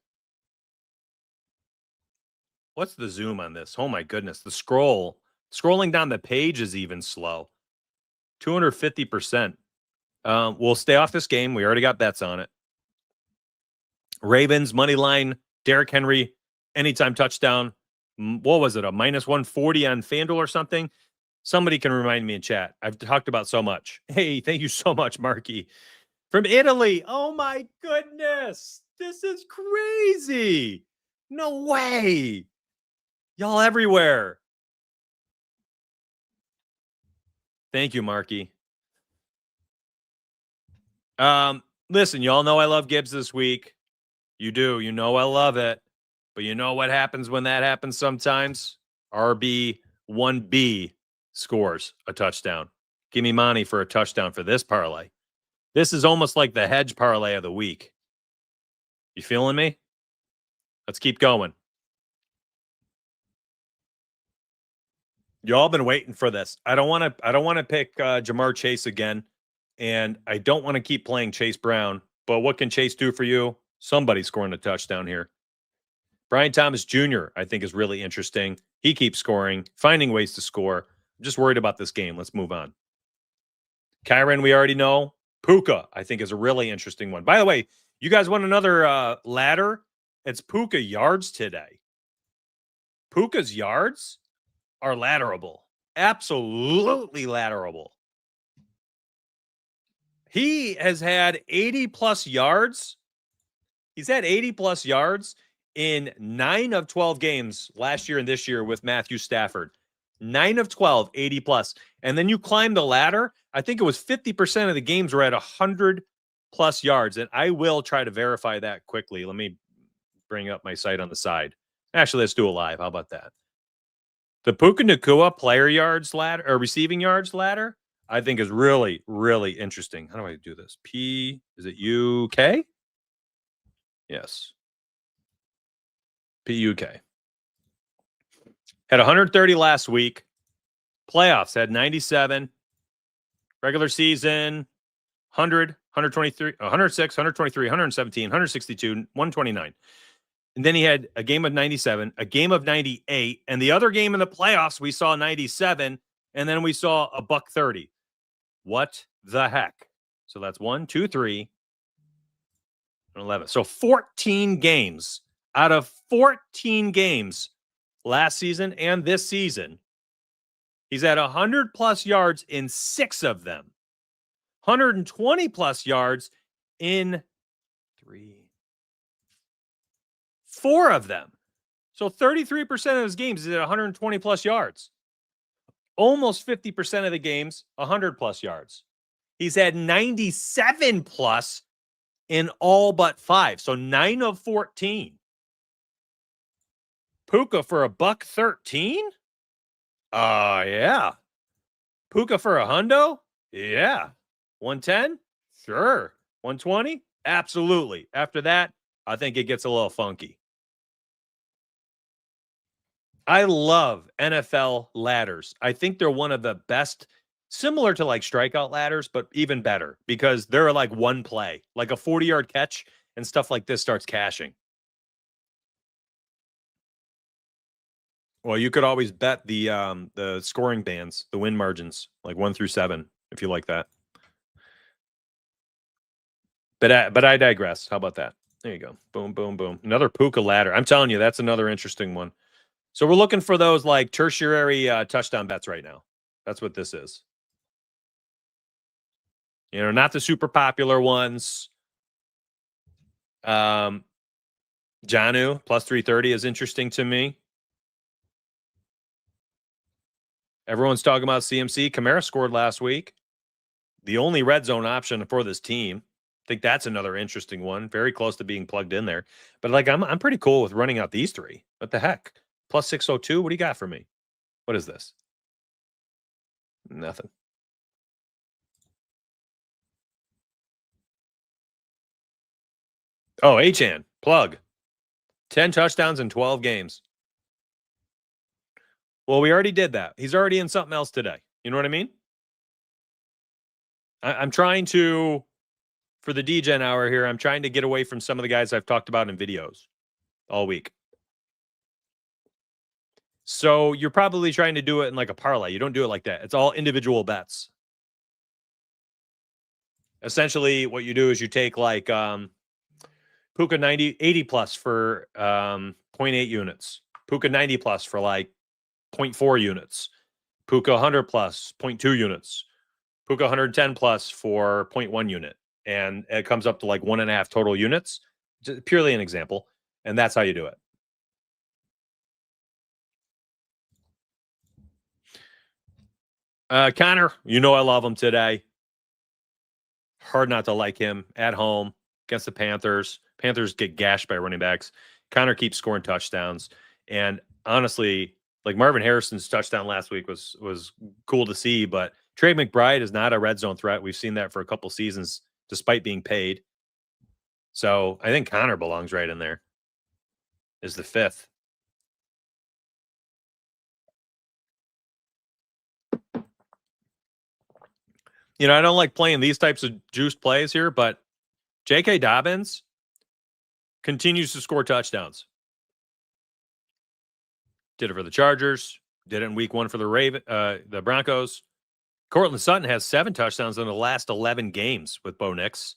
What's the zoom on this? Oh my goodness. The scrolling down the page is even slow. 250%. We'll stay off this game. We already got bets on it. Ravens, money line, Derrick Henry, anytime touchdown. What was it? A minus 140 on FanDuel or something? Somebody can remind me in chat. I've talked about so much. Hey, thank you so much, Marky. From Italy. Oh my goodness. This is crazy. No way. Y'all everywhere. Thank you, Marky. Listen, y'all know I love Gibbs this week. You do. You know I love it. But you know what happens when that happens sometimes? RB1B scores a touchdown. Give me money for a touchdown for this parlay. This is almost like the hedge parlay of the week. You feeling me? Let's keep going. Y'all been waiting for this. I don't want to pick Ja'Marr Chase again, and I don't want to keep playing Chase Brown. But what can Chase do for you? Somebody scoring a touchdown here. Brian Thomas Jr., I think, is really interesting. He keeps scoring, finding ways to score. I'm just worried about this game. Let's move on. Kyren, we already know. Puka, I think, is a really interesting one. By the way, you guys want another ladder? It's Puka yards today. Puka's yards are ladderable. Absolutely ladderable. He has had 80 plus yards. He's had 80 plus yards in 9 of 12 games last year and this year with Matthew Stafford. 9 of 12, 80 plus. And then you climb the ladder. I think it was 50% of the games were at 100 plus yards. And I will try to verify that quickly. Let me bring up my site on the side. Actually, let's do it live. How about that? The Puka Nacua player yards ladder or receiving yards ladder, I think is really, really interesting. How do I do this? Is it UK? Yes. PUK. Had 130 last week. Playoffs had 97. Regular season, 100, 123, 106, 123, 117, 162, 129. And then he had a game of 97, a game of 98, and the other game in the playoffs, we saw 97, and then we saw a $130. What the heck? So that's 1, 2, 3, 11. So 14 games out of 14 games last season and this season, he's at 100 plus yards in 6 of them, 120 plus yards in 4 of them. So 33% of his games is at 120 plus yards. Almost 50% of the games, 100 plus yards. He's had 97 plus in all but 5. So 9 of 14. Puka for $113? Yeah. Puka for $100? Yeah. 110? Sure. 120? Absolutely. After that, I think it gets a little funky. I love NFL ladders. I think they're one of the best, similar to like strikeout ladders, but even better because they're like one play, like a 40-yard catch and stuff like this starts cashing. Well, you could always bet the scoring bands, the win margins, like 1 through 7, if you like that. But I digress. How about that? There you go. Boom, boom, boom. Another Puka ladder. I'm telling you, that's another interesting one. So we're looking for those like tertiary touchdown bets right now. That's what this is. You know, not the super popular ones. Jonnu plus 330 is interesting to me. Everyone's talking about CMC. Kamara scored last week. The only red zone option for this team. I think that's another interesting one. Very close to being plugged in there. But like I'm pretty cool with running out these 3. What the heck? Plus 602. What do you got for me? What is this? Nothing. Oh, Achane. Plug. 10 touchdowns in 12 games. Well, we already did that. He's already in something else today. You know what I mean? I'm trying to, for the DGen hour here, I'm trying to get away from some of the guys I've talked about in videos all week. So you're probably trying to do it in like a parlay. You don't do it like that. It's all individual bets. Essentially, what you do is you take like Puka 80 plus for 0.8 units. Puka 90 plus for like 0.4 units. Puka 100 plus 0.2 units. Puka 110 plus for 0.1 unit. And it comes up to like 1.5 total units. Just purely an example. And that's how you do it. Connor, you know I love him today. Hard not to like him at home against the Panthers. Panthers get gashed by running backs. Connor keeps scoring touchdowns. And honestly, like Marvin Harrison's touchdown last week was cool to see, but Trey McBride is not a red zone threat. We've seen that for a couple seasons, despite being paid. So I think Connor belongs right in there. Is the 5th. You know, I don't like playing these types of juiced plays here, but J.K. Dobbins continues to score touchdowns. Did it for the Chargers. Did it in week 1 for the Broncos. Courtland Sutton has 7 touchdowns in the last 11 games with Bo Nix.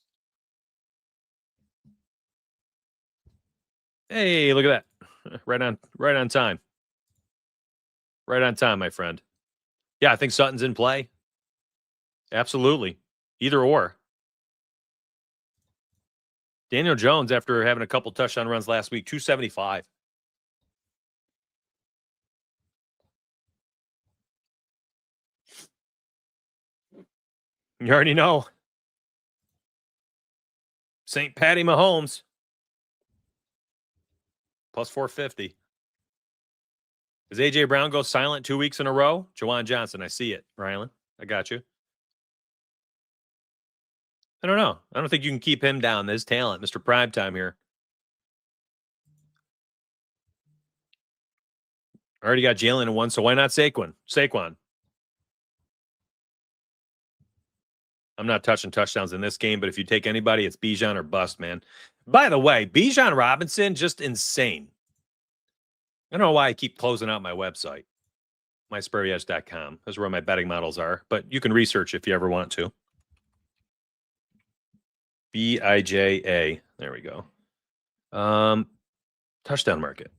Hey, look at that. Right on time. Right on time, my friend. Yeah, I think Sutton's in play. Absolutely. Either or. Daniel Jones, after having a couple touchdown runs last week, 275. You already know. St. Patty Mahomes. Plus 450. Does A.J. Brown go silent 2 weeks in a row? Jawan Johnson, I see it. Rylan, I got you. I don't know. I don't think you can keep him down. There's talent, Mr. Primetime here. I already got Jalen in one, so why not Saquon? I'm not touching touchdowns in this game, but if you take anybody, it's Bijan or bust, man. By the way, Bijan Robinson, just insane. I don't know why I keep closing out my website, myspurryedge.com. That's where my betting models are, but you can research if you ever want to. BIJA. There we go. Touchdown market.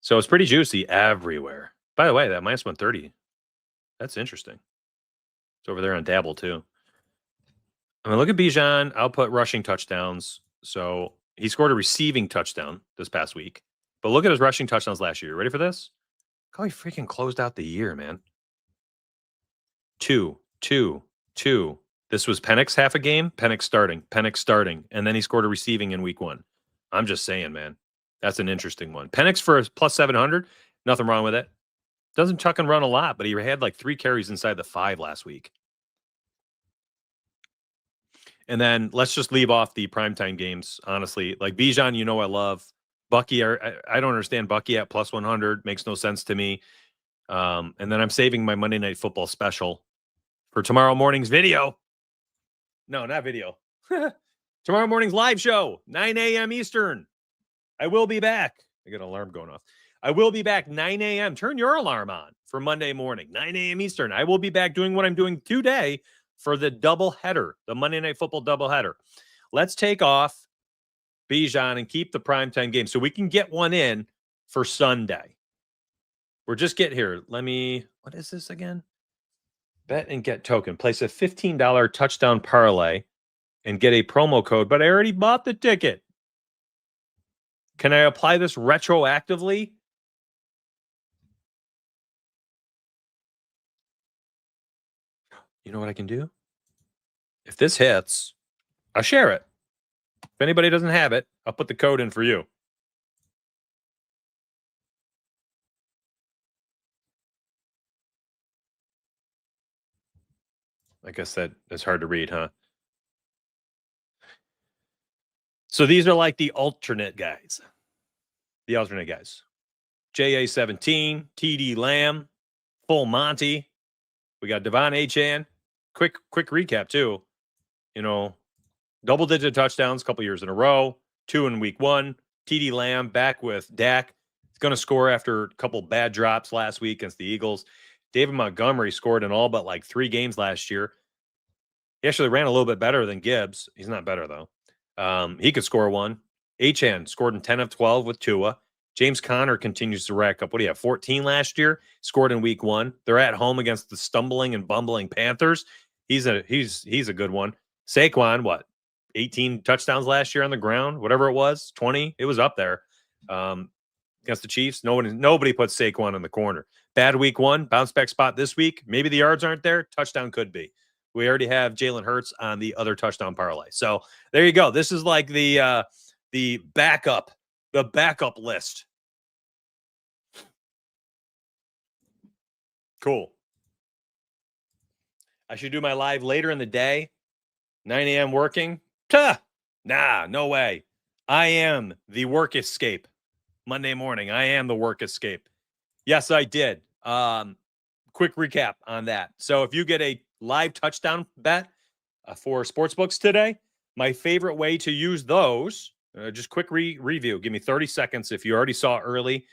So it's pretty juicy everywhere. By the way, that minus 130, that's interesting. It's over there on Dabble too. I mean, look at Bijan. I'll put rushing touchdowns. So he scored a receiving touchdown this past week. But look at his rushing touchdowns last year. Ready for this? Look how he freaking closed out the year, man. 2, 2, 2. This was Penix half a game. Penix starting. And then he scored a receiving in week 1. I'm just saying, man. That's an interesting one. Penix for plus 700. Nothing wrong with it. Doesn't chuck and run a lot, but he had like 3 carries inside the 5 last week. And then let's just leave off the primetime games, honestly. Like Bijan, you know I love. Bucky, I don't understand Bucky at plus 100. Makes no sense to me. And then I'm saving my Monday Night Football special for tomorrow morning's video. No, not video. Tomorrow morning's live show, 9 a.m. Eastern. I will be back. I got an alarm going off. I will be back 9 a.m. Turn your alarm on for Monday morning, 9 a.m. Eastern. I will be back doing what I'm doing today for the doubleheader, the Monday Night Football doubleheader. Let's take off Bijan and keep the primetime game so we can get one in for Sunday. We're just getting here. What is this again? Bet and get token. Place a $15 touchdown parlay and get a promo code, but I already bought the ticket. Can I apply this retroactively? You know what I can do? If this hits, I'll share it. If anybody doesn't have it, I'll put the code in for you. I guess that's hard to read, huh? So these are like the alternate guys. JA17, TD Lamb, Full Monty. We got Devon Achane. Quick recap, too. You know, double-digit touchdowns a couple years in a row. 2 in week 1. TD Lamb back with Dak. He's going to score after a couple bad drops last week against the Eagles. David Montgomery scored in all but like 3 games last year. He actually ran a little bit better than Gibbs. He's not better, though. He could score one. Achane scored in 10 of 12 with Tua. James Conner continues to rack up. What do you have? 14 last year. Scored in week 1. They're at home against the stumbling and bumbling Panthers. He's a good one. Saquon, what? 18 touchdowns last year on the ground, whatever it was, 20. It was up there. Against the Chiefs, nobody puts Saquon in the corner. Bad week 1, bounce back spot this week. Maybe the yards aren't there. Touchdown could be. We already have Jalen Hurts on the other touchdown parlay. So there you go. This is like the backup list. Cool. I should do my live later in the day. 9 a.m. working. Nah, no way. I am the work escape. Monday morning, I am the work escape. Yes, I did. Quick recap on that. So if you get a live touchdown bet for sportsbooks today, my favorite way to use those, just quick review. Give me 30 seconds. If you already saw early,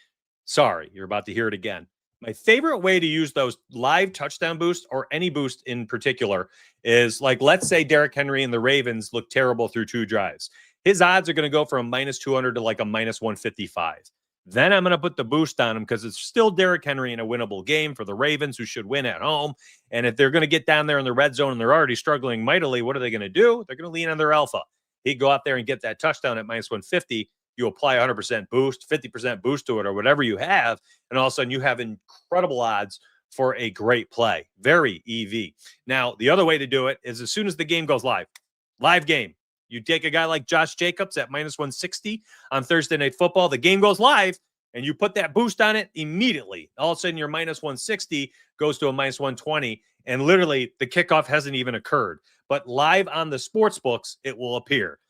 sorry, you're about to hear it again. My favorite way to use those live touchdown boosts or any boost in particular is like, let's say Derrick Henry and the Ravens look terrible through 2 drives. His odds are going to go from minus 200 to like a minus 155. Then I'm going to put the boost on him because it's still Derrick Henry in a winnable game for the Ravens, who should win at home. And if they're going to get down there in the red zone and they're already struggling mightily, what are they going to do? They're going to lean on their alpha. he'd go out there and get that touchdown at minus 150. You apply 100% boost, 50% boost to it, or whatever you have, and all of a sudden you have incredible odds for a great play. Very EV. Now, the other way to do it is as soon as the game goes live game, you take a guy like Josh Jacobs at minus 160 on Thursday Night Football, the game goes live, and you put that boost on it immediately. All of a sudden, your minus 160 goes to a minus 120, and literally the kickoff hasn't even occurred. But live on the sports books, it will appear.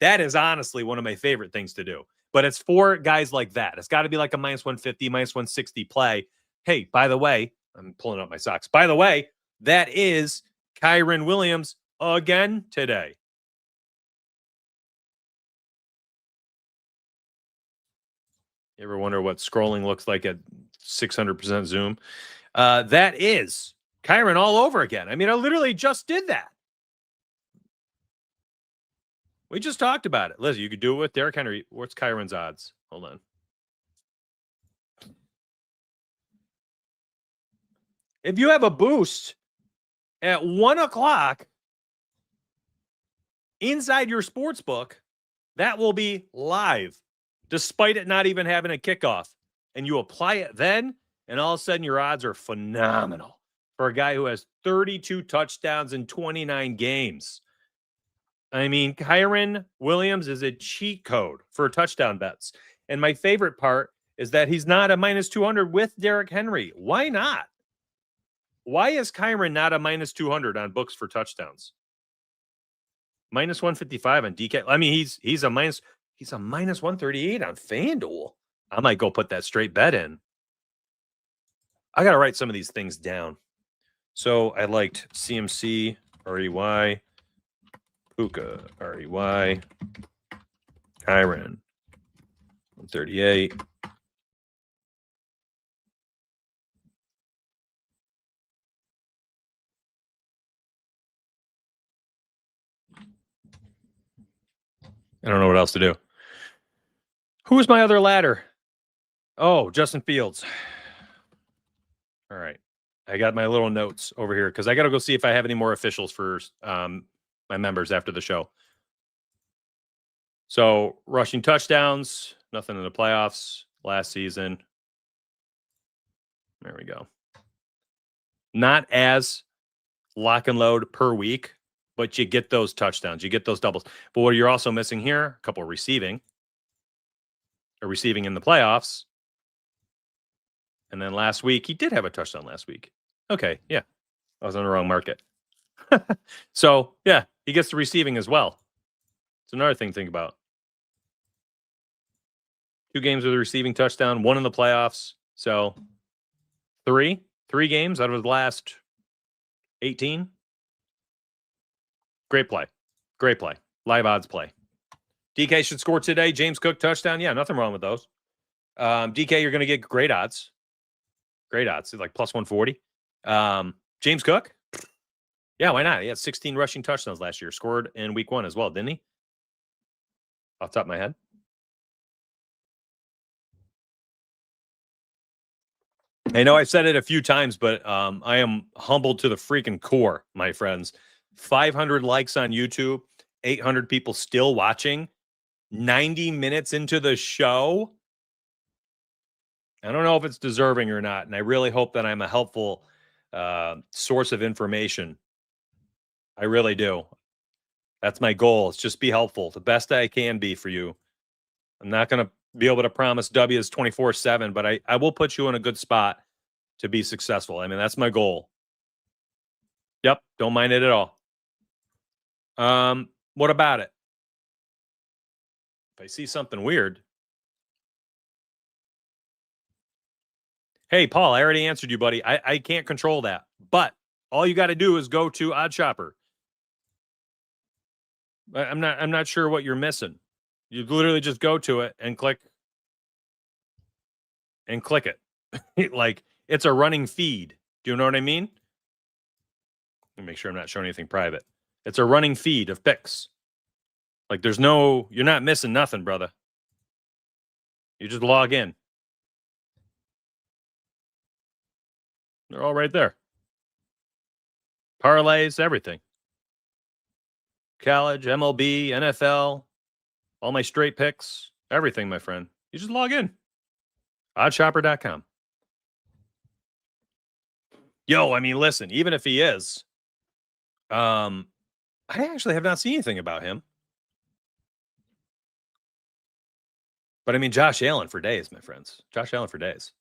That is honestly one of my favorite things to do. But it's for guys like that. It's got to be like a minus 150, minus 160 play. Hey, by the way, I'm pulling up my socks. By the way, that is Kyren Williams again today. You ever wonder what scrolling looks like at 600% zoom? That is Kyren all over again. I mean, I literally just did that. We just talked about it. Listen, you could do it with Derrick Henry. What's Kyren's odds? Hold on. If you have a boost at 1 o'clock inside your sports book, that will be live, despite it not even having a kickoff. And you apply it then, and all of a sudden your odds are phenomenal for a guy who has 32 touchdowns in 29 games. I mean, Kyren Williams is a cheat code for touchdown bets. And my favorite part is that he's not a minus 200 with Derrick Henry. Why not? Why is Kyren not a minus 200 on books for touchdowns? Minus 155 on DK. I mean, he's a minus 138 on FanDuel. I might go put that straight bet in. I got to write some of these things down. So I liked CMC, REY, Puka, REY, Kyren, 138. I don't know what else to do. Who's my other ladder? Oh, Justin Fields. All right. I got my little notes over here because I got to go see if I have any more officials for my members after the show. So rushing touchdowns, nothing in the playoffs last season. There we go. Not as lock and load per week, but you get those touchdowns, you get those doubles. But what you're also missing here, a couple of receiving in the playoffs. And then last week, he did have a touchdown last week. Okay, yeah. I was on the wrong market. So, yeah, he gets the receiving as well. It's another thing to think about. 2 games with a receiving touchdown, 1 in the playoffs. So, 3 games out of the last 18. Great play. Great play. Live odds play. DK should score today. James Cook touchdown. Yeah, nothing wrong with those. DK, you're going to get great odds. Great odds. It's like plus 140. James Cook. Yeah, why not? He had 16 rushing touchdowns last year. Scored in week 1 as well, didn't he? Off the top of my head. I know I've said it a few times, but I am humbled to the freaking core, my friends. 500 likes on YouTube, 800 people still watching, 90 minutes into the show. I don't know if it's deserving or not, and I really hope that I'm a helpful source of information. I really do. That's my goal. It's just be helpful, the best I can be for you. I'm not going to be able to promise W's 24/7, but I will put you in a good spot to be successful. I mean, that's my goal. Yep, don't mind it at all. What about it? If I see something weird. Hey, Paul, I already answered you, buddy. I can't control that. But all you got to do is go to OddsShopper. I'm not sure what you're missing. You literally just go to it and click it. Like it's a running feed. Do you know what I mean? Let me make sure I'm not showing anything private. It's a running feed of picks. Like you're not missing nothing, brother. You just log in. They're all right there. Parlays, everything. college, MLB, NFL, all my straight picks, everything, my friend. You just log in. Oddshopper.com. Yo, I mean, listen, even if he is, I actually have not seen anything about him. But I mean, Josh Allen for days, my friends. Josh Allen for days.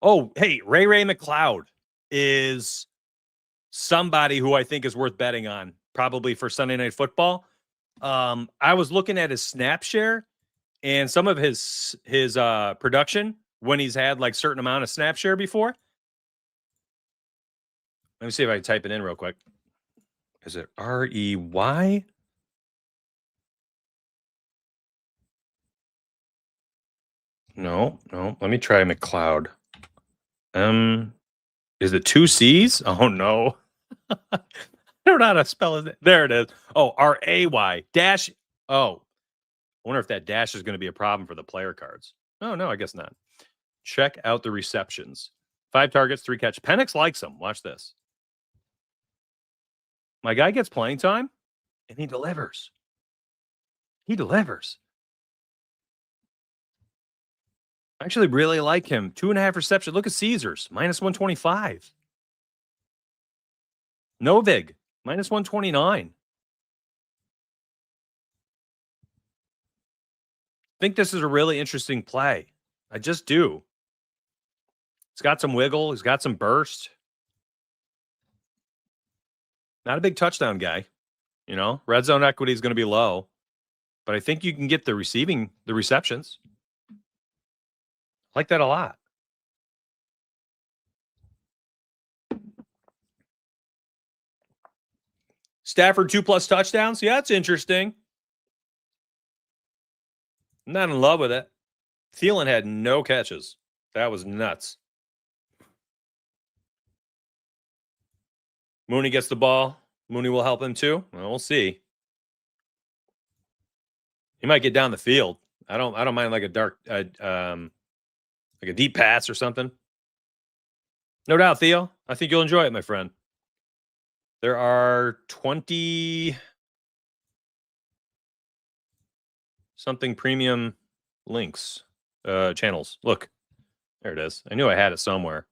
Oh, hey, Ray McLeod is somebody who I think is worth betting on, probably for Sunday Night Football. I was looking at his snap share and some of his production when he's had like certain amount of snap share before. Let me see if I can type it in real quick. Is it REY? No. Let me try McLeod. Is it 2 C's? Oh no. I don't know how to spell it. There it is. Oh, RAY dash. Oh, I wonder if that dash is going to be a problem for the player cards. Oh, no, I guess not. Check out the receptions. 5 targets, 3 catches. Penix likes him. Watch this. My guy gets playing time, and he delivers. He delivers. I actually really like him. 2.5 receptions. Look at Caesars, minus 125. Novig, minus 129. I think this is a really interesting play. I just do. He's got some wiggle. He's got some burst. Not a big touchdown guy. You know, red zone equity is going to be low. But I think you can get the receptions. I like that a lot. Stafford 2+ touchdowns. Yeah, that's interesting. I'm not in love with it. Thielen had no catches. That was nuts. Mooney gets the ball. Mooney will help him too. Well, we'll see. He might get down the field. I don't mind like a deep pass or something. No doubt, Theo. I think you'll enjoy it, my friend. There are 20 something premium links, channels. Look, there it is. I knew I had it somewhere.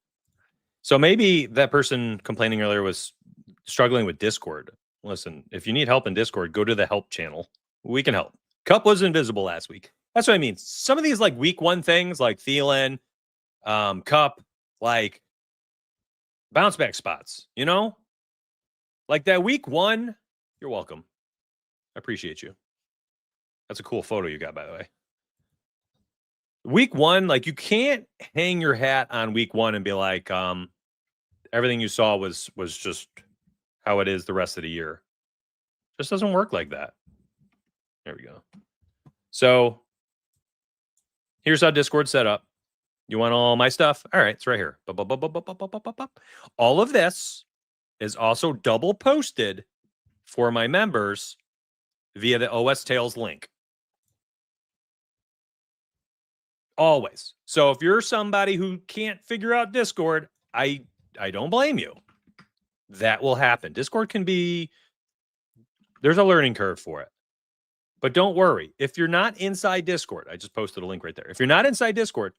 So maybe that person complaining earlier was struggling with Discord. Listen, if you need help in Discord, go to the help channel. We can help. Cup was invisible last week. That's what I mean. Some of these like week 1 things like Thielen, Cup, like bounce back spots, you know? Like that week 1, you're welcome. I appreciate you. That's a cool photo you got, by the way. Week 1, like you can't hang your hat on week 1 and be like, everything you saw was just how it is the rest of the year. Just doesn't work like that. There we go. So here's how Discord's set up. You want all my stuff? All right, it's right here. All of this is also double posted for my members via the OS Tales link. Always. So if you're somebody who can't figure out Discord, I don't blame you. That will happen. Discord can be, there's a learning curve for it. But don't worry. If you're not inside Discord, I just posted a link right there. If you're not inside Discord,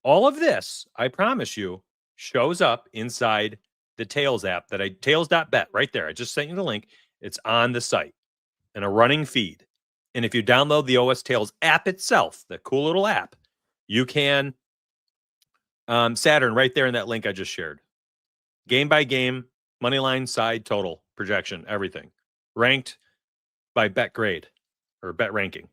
all of this, I promise you, shows up inside the Tails app Tails.bet right there. I just sent you the link. It's on the site in a running feed. And if you download the OS Tales app itself, the cool little app, you can Saturn right there in that link I just shared. Game by game, money line, side, total, projection, everything. Ranked by bet grade or bet ranking.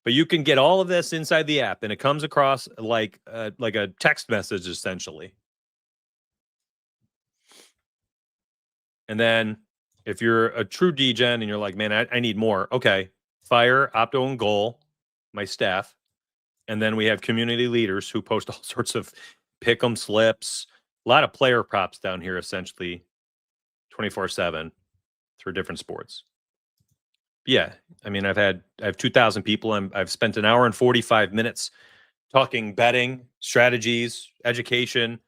But you can get all of this inside the app, and it comes across like a text message, essentially. And then if you're a true degen and you're like, man, I need more. Okay, fire, Opto, and Goal, my staff. And then we have community leaders who post all sorts of pick'em slips, a lot of player props down here, essentially 24/7 through different sports. Yeah, I mean, I have 2,000 people. I've spent an hour and 45 minutes talking betting strategies, education.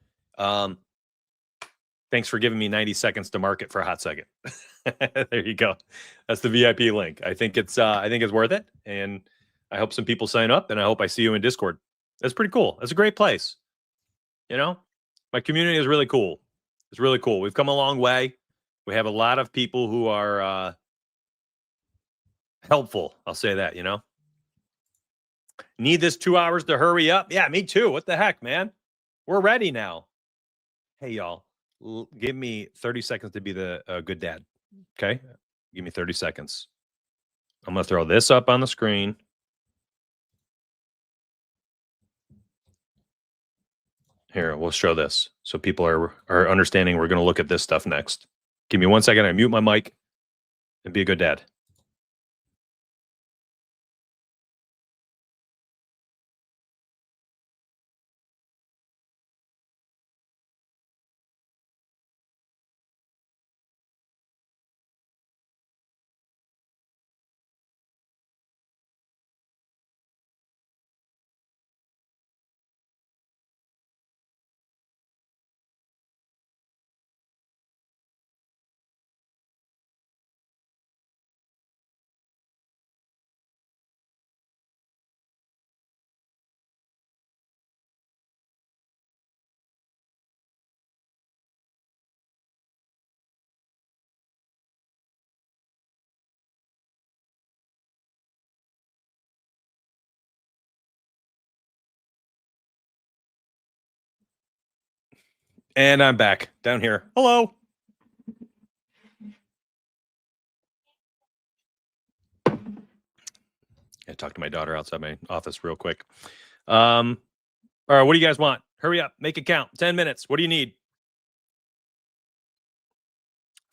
Thanks for giving me 90 seconds to market for a hot second. There you go. That's the VIP link. I think it's worth it. And I hope some people sign up, and I hope I see you in Discord. That's pretty cool. That's a great place. You know, my community is really cool. It's really cool. We've come a long way. We have a lot of people who are helpful. I'll say that, Need this 2 hours to hurry up? Yeah, me too. What the heck, man? We're ready now. Hey, y'all, give me 30 seconds to be the good dad. Okay? Give me 30 seconds. I'm going to throw this up on the screen. Here, we'll show this so people are understanding. We're going to look at this stuff next. Give me 1 second. I mute my mic and be a good dad. And I'm back down here. Hello. I talked to my daughter outside my office real quick. All right, what do you guys want? Hurry up. Make it count. 10 minutes. What do you need?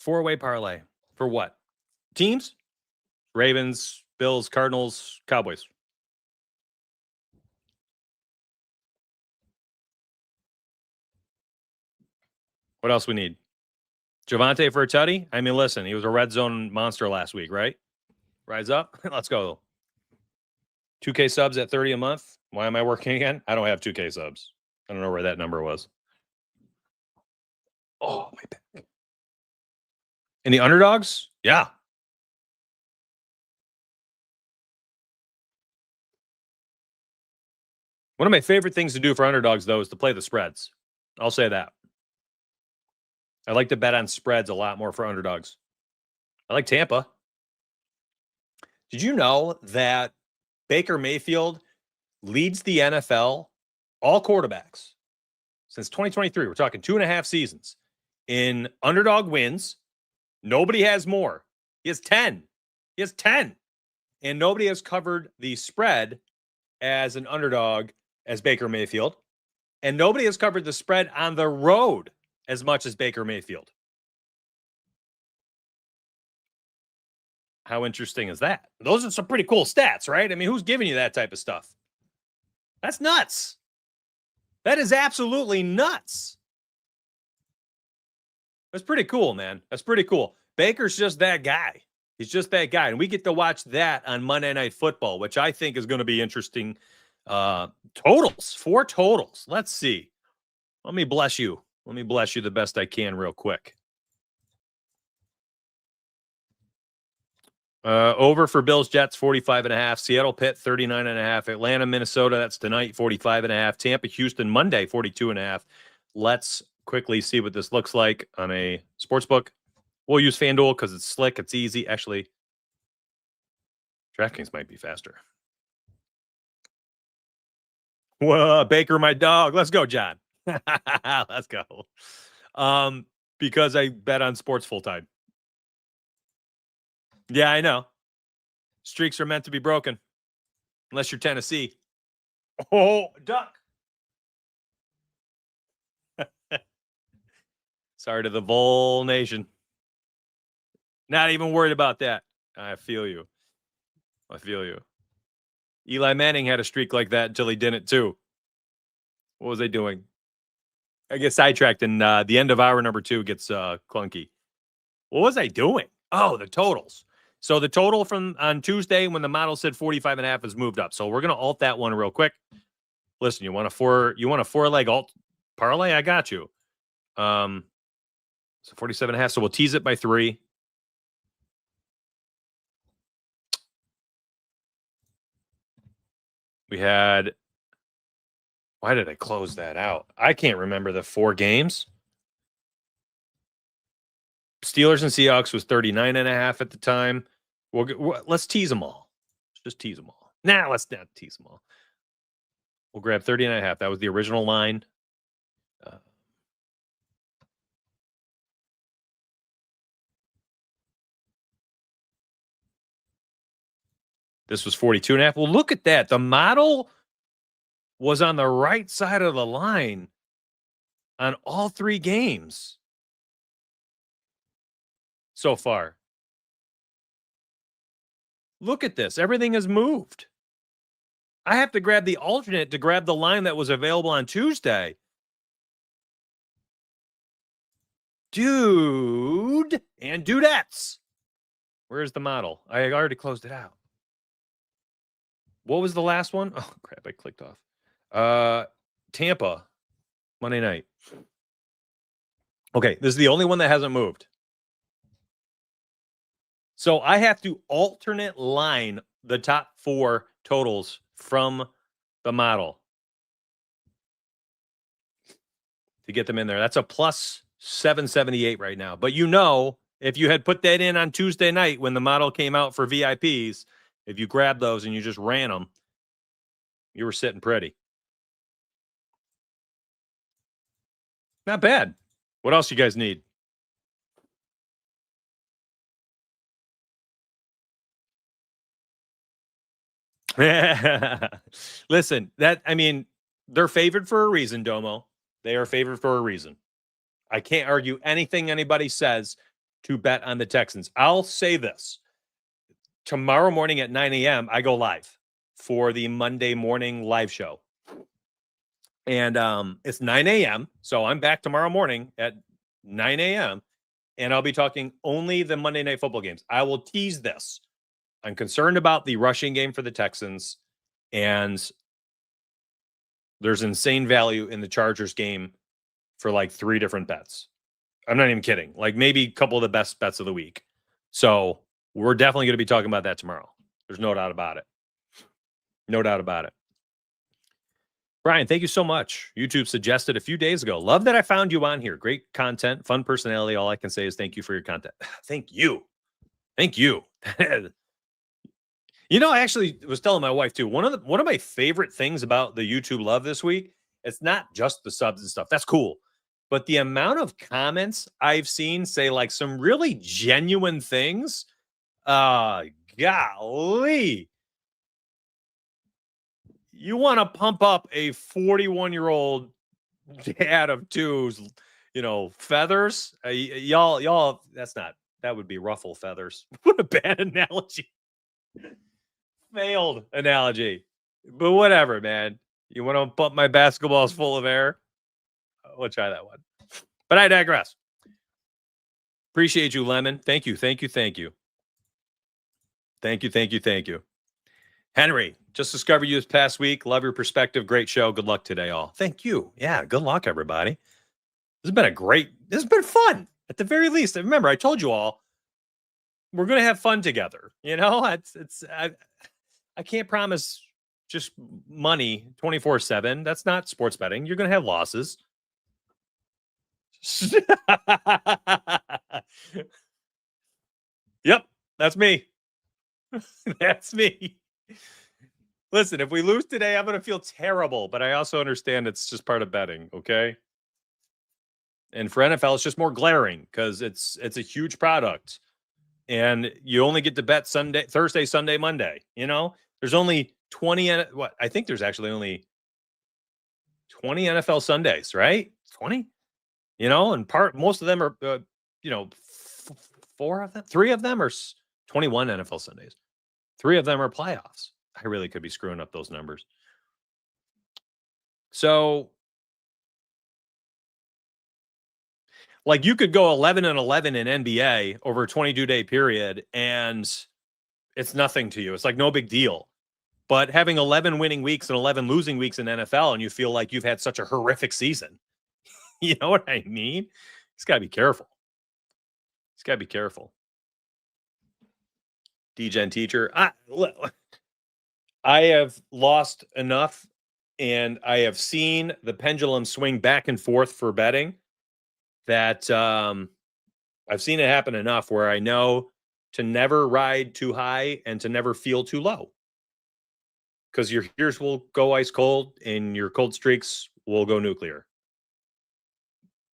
4-way parlay. For what? Teams? Ravens, Bills, Cardinals, Cowboys. What else we need? Javonte for a tutty? I mean, listen, he was a red zone monster last week, right? Rise up. Let's go. 2K subs at 30 a month. Why am I working again? I don't have 2K subs. I don't know where that number was. Oh, my back. And the underdogs? Yeah. One of my favorite things to do for underdogs, though, is to play the spreads. I'll say that. I like to bet on spreads a lot more for underdogs. I like Tampa. Did you know that Baker Mayfield leads the NFL, all quarterbacks, since 2023? We're talking 2.5 seasons in underdog wins. Nobody has more. He has 10. He has 10. And nobody has covered the spread as an underdog as Baker Mayfield. And nobody has covered the spread on the road as much as Baker Mayfield. How interesting is that? Those are some pretty cool stats, right? I mean, who's giving you that type of stuff? That's nuts. That is absolutely nuts. That's pretty cool, man. That's pretty cool. Baker's just that guy. He's just that guy. And we get to watch that on Monday Night Football, which I think is going to be interesting. Totals, 4 totals. Let's see. Let me bless you. Let me bless you the best I can real quick. Over for Bills Jets 45.5, Seattle Pitt 39.5, Atlanta Minnesota, that's tonight 45.5, Tampa Houston Monday 42.5. Let's quickly see what this looks like on a sports book. We'll use FanDuel because it's slick, it's easy. Actually, DraftKings might be faster. Well, Baker, my dog. Let's go, John. Let's go. Because I bet on sports full time. Yeah, I know. Streaks are meant to be broken. Unless you're Tennessee. Oh, duck. Sorry to the Vol Nation. Not even worried about that. I feel you. I feel you. Eli Manning had a streak like that until he didn't too. What was I doing? I get sidetracked, and the end of hour number 2 gets clunky. What was I doing? Oh, the totals. So the total from on Tuesday when the model said 45.5 has moved up. So we're going to alt that one real quick. Listen, you want a 4-leg alt parlay? I got you. So 47 and a half. So we'll tease it by 3. We had, why did I close that out? I can't remember the 4 games. Steelers and Seahawks was 39 and a half at the time. Let's tease them all. Let's just tease them all. Let's not tease them all. We'll grab 30 and a half. That was the original line. This was 42 and a half. Well, look at that. The model was on the right side of the line on all 3 games so far. Look at this. Everything has moved. I have to grab the alternate to grab the line that was available on Tuesday. Dude and dudettes. Where's the model? I already closed it out. What was the last one? Oh, crap. I clicked off. Tampa, Monday night. Okay, this is the only one that hasn't moved. So I have to alternate line the top 4 totals from the model to get them in there. That's a plus 778 right now. But if you had put that in on Tuesday night when the model came out for VIPs, if you grabbed those and you just ran them, you were sitting pretty. Not bad. What else you guys need? Listen, they're favored for a reason, Domo. They are favored for a reason. I can't argue anything anybody says to bet on the Texans. I'll say this. Tomorrow morning at 9 a.m., I go live for the Monday morning live show. And it's 9 a.m., so I'm back tomorrow morning at 9 a.m., and I'll be talking only the Monday Night Football games. I will tease this. I'm concerned about the rushing game for the Texans, and there's insane value in the Chargers game for like 3 different bets. I'm not even kidding. Like maybe a couple of the best bets of the week. So we're definitely going to be talking about that tomorrow. There's no doubt about it. No doubt about it. Brian, thank you so much. YouTube suggested a few days ago. Love that I found you on here. Great content, fun personality. All I can say is thank you for your content. Thank you. Thank you. I actually was telling my wife too. One of my favorite things about the YouTube love this week, it's not just the subs and stuff. That's cool. But the amount of comments I've seen say like some really genuine things. Golly. You want to pump up a 41-year-old dad of 2's, feathers? Y'all, that would be ruffle feathers. What a bad analogy. Failed analogy. But whatever, man. You want to pump my basketballs full of air? We'll try that one. But I digress. Appreciate you, Lemon. Thank you. Thank you. Thank you. Thank you. Thank you. Thank you. Henry, just discovered you this past week. Love your perspective. Great show. Good luck today, all. Thank you. Yeah, good luck, everybody. This has been fun at the very least. Remember, I told you all, we're going to have fun together. I can't promise just money 24/7. That's not sports betting. You're going to have losses. Yep, that's me. That's me. Listen, if we lose today, I'm going to feel terrible, but I also understand it's just part of betting, okay? And for NFL, it's just more glaring because it's a huge product. And you only get to bet Thursday, Sunday, Monday. There's only 20. I think there's actually only 20 NFL Sundays, right? 20. And most of them are, 4 of them, 3 of them are 21 NFL Sundays. 3 of them are playoffs. I really could be screwing up those numbers. So, like you could go 11-11 in NBA over a 22-day period, and it's nothing to you. It's like no big deal. But having 11 winning weeks and 11 losing weeks in NFL, and you feel like you've had such a horrific season. You know what I mean? He's got to be careful. He's got to be careful. DGen teacher. I have lost enough and I have seen the pendulum swing back and forth for betting that I've seen it happen enough where I know to never ride too high and to never feel too low. Because your heaters will go ice cold and your cold streaks will go nuclear.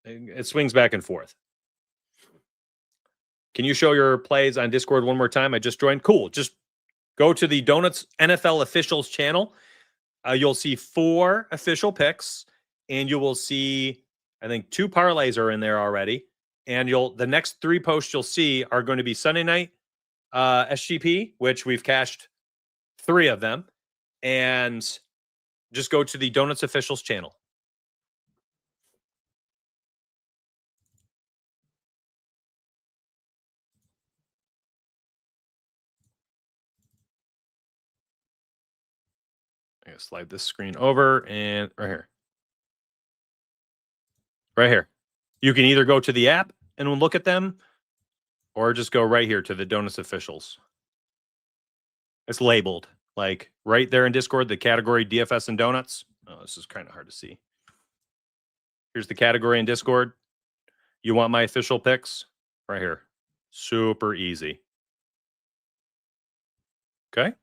It swings back and forth. Can you show your plays on Discord one more time? I just joined. Cool. Just go to the Donuts NFL officials channel. You'll see 4 official picks, and you will see, I think, 2 parlays are in there already. And the next 3 posts you'll see are going to be Sunday night SGP, which we've cashed 3 of them. And just go to the Donuts officials channel. I'm going to slide this screen over and right here. Right here. You can either go to the app and look at them or just go right here to the Donuts officials. It's labeled like right there in Discord, the category DFS and Donuts. Oh, this is kind of hard to see. Here's the category in Discord. You want my official picks? Right here. Super easy. Okay.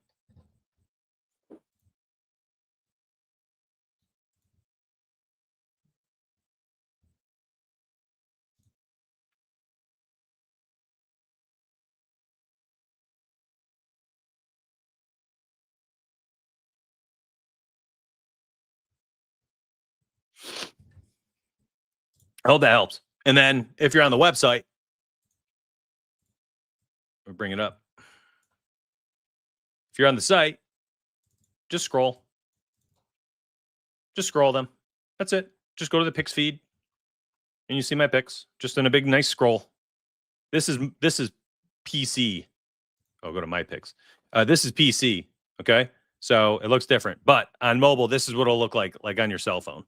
I hope that helps. And then if you're on the website, we'll bring it up. If you're on the site, just scroll. Just scroll them. That's it. Just go to the picks feed and you see my picks just in a big, nice scroll. This is PC. I'll go to my picks. This is PC. Okay. So it looks different, but on mobile, this is what it'll look like on your cell phone.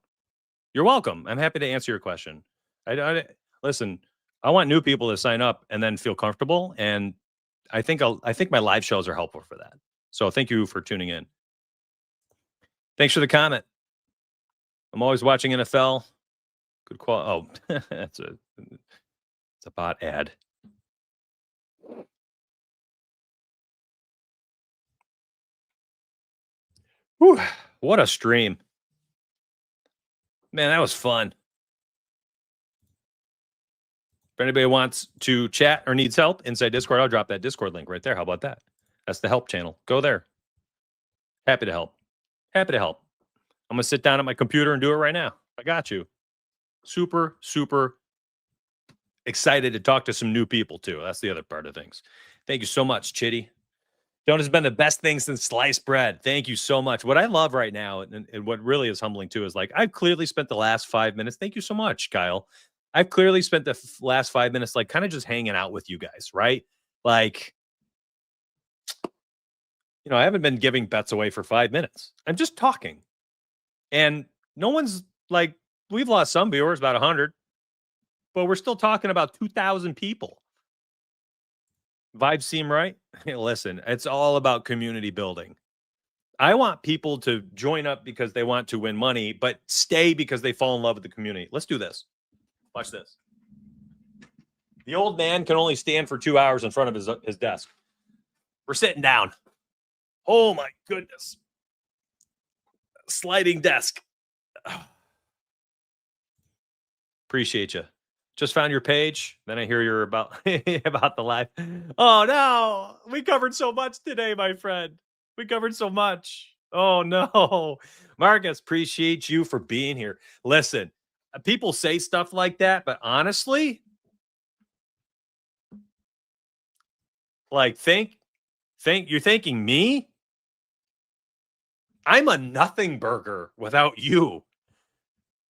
You're welcome. I'm happy to answer your question. Listen, I want new people to sign up and then feel comfortable. And I think my live shows are helpful for that. So thank you for tuning in. Thanks for the comment. I'm always watching NFL. Good quality. Oh, it's a bot ad. Whew, what a stream. Man, that was fun. If anybody wants to chat or needs help inside Discord, I'll drop that Discord link right there. How about that? That's the help channel. Go there. Happy to help. Happy to help. I'm going to sit down at my computer and do it right now. I got you. Super, super excited to talk to some new people, too. That's the other part of things. Thank you so much, Chitty. Donut has been the best thing since sliced bread. Thank you so much. What I love right now, and what really is humbling, too, is like I've clearly spent the last 5 minutes. Thank you so much, Kyle. I've clearly spent the last 5 minutes like kind of just hanging out with you guys, right? Like, you know, I haven't been giving bets away for 5 minutes. I'm just talking. And no one's like, we've lost some viewers, about 100, but we're still talking about 2,000 people. Vibes seem right? Listen, it's all about community building. I want people to join up because they want to win money, but stay because they fall in love with the community. Let's do this. Watch this. The old man can only stand for 2 hours in front of his desk. We're sitting down. Oh, my goodness. Sliding desk. Appreciate you. Just found your page. Then I hear you're about the live. Oh, no. We covered so much today, my friend. We covered so much. Oh, no. Marcus, appreciate you for being here. Listen, people say stuff like that, but honestly, like, you're thanking me? I'm a nothing burger without you.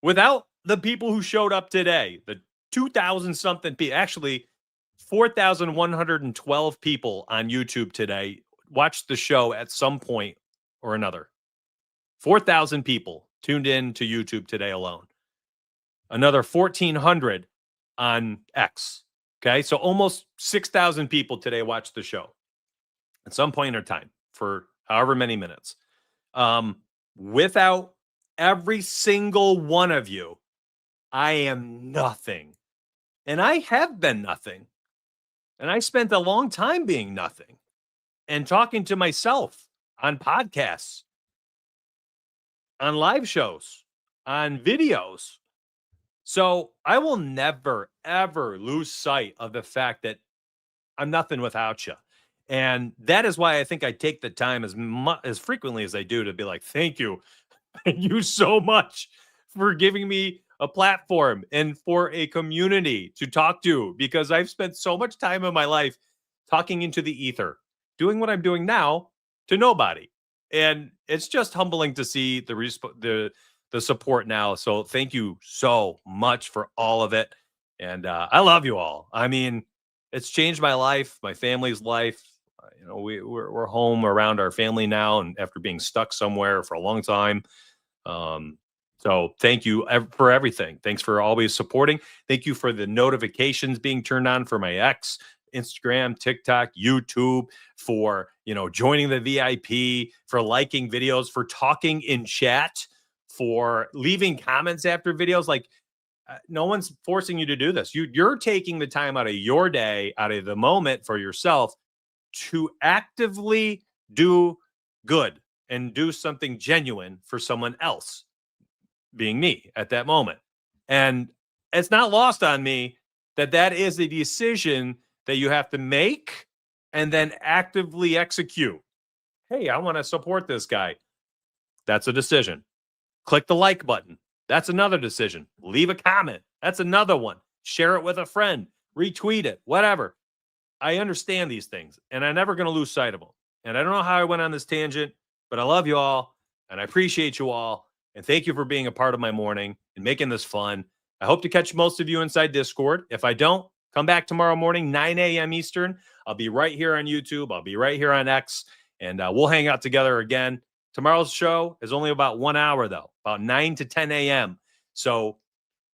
Without the people who showed up today, the 2,000 something people, actually 4,112 people on YouTube today watched the show at some point or another. 4,000 people tuned in to YouTube today alone. Another 1,400 on X. Okay. So almost 6,000 people today watched the show at some point in time for however many minutes. Without every single one of you, I am nothing. And I have been nothing. And I spent a long time being nothing and talking to myself on podcasts, on live shows, on videos. So I will never, ever lose sight of the fact that I'm nothing without you. And that is why I think I take the time as frequently as I do to be like, thank you. Thank you so much for giving me a platform and for a community to talk to, because I've spent so much time in my life talking into the ether, doing what I'm doing now to nobody. And it's just humbling to see the support now. So thank you so much for all of it. And I love you all. I mean, it's changed my life, my family's life. We're home around our family now, and after being stuck somewhere for a long time. So thank you for everything. Thanks for always supporting. Thank you for the notifications being turned on for my X, Instagram, TikTok, YouTube, for, joining the VIP, for liking videos, for talking in chat, for leaving comments after videos. Like, no one's forcing you to do this. You're taking the time out of your day, out of the moment for yourself to actively do good and do something genuine for someone else, being me at that moment. And it's not lost on me that that is a decision that you have to make and then actively execute. Hey, I want to support this guy. That's a decision. Click the like button. That's another decision. Leave a comment. That's another one. Share it with a friend. Retweet it. Whatever. I understand these things, and I'm never going to lose sight of them. And I don't know how I went on this tangent, but I love you all, and I appreciate you all. And thank you for being a part of my morning and making this fun. I hope to catch most of you inside Discord. If I don't, come back tomorrow morning, 9 a.m. Eastern. I'll be right here on YouTube. I'll be right here on X, and we'll hang out together again. Tomorrow's show is only about 1 hour, though, about 9 to 10 a.m. So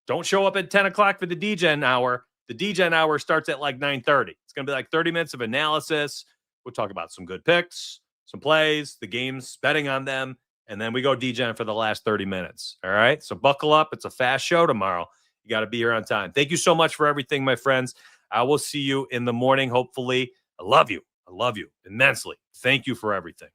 don't show up at 10 o'clock for the DGen hour. The DGen hour starts at like 9:30. It's going to be like 30 minutes of analysis. We'll talk about some good picks, some plays, the games, betting on them, and then we go DGen for the last 30 minutes. All right? So buckle up. It's a fast show tomorrow. You got to be here on time. Thank you so much for everything, my friends. I will see you in the morning, hopefully. I love you. I love you immensely. Thank you for everything.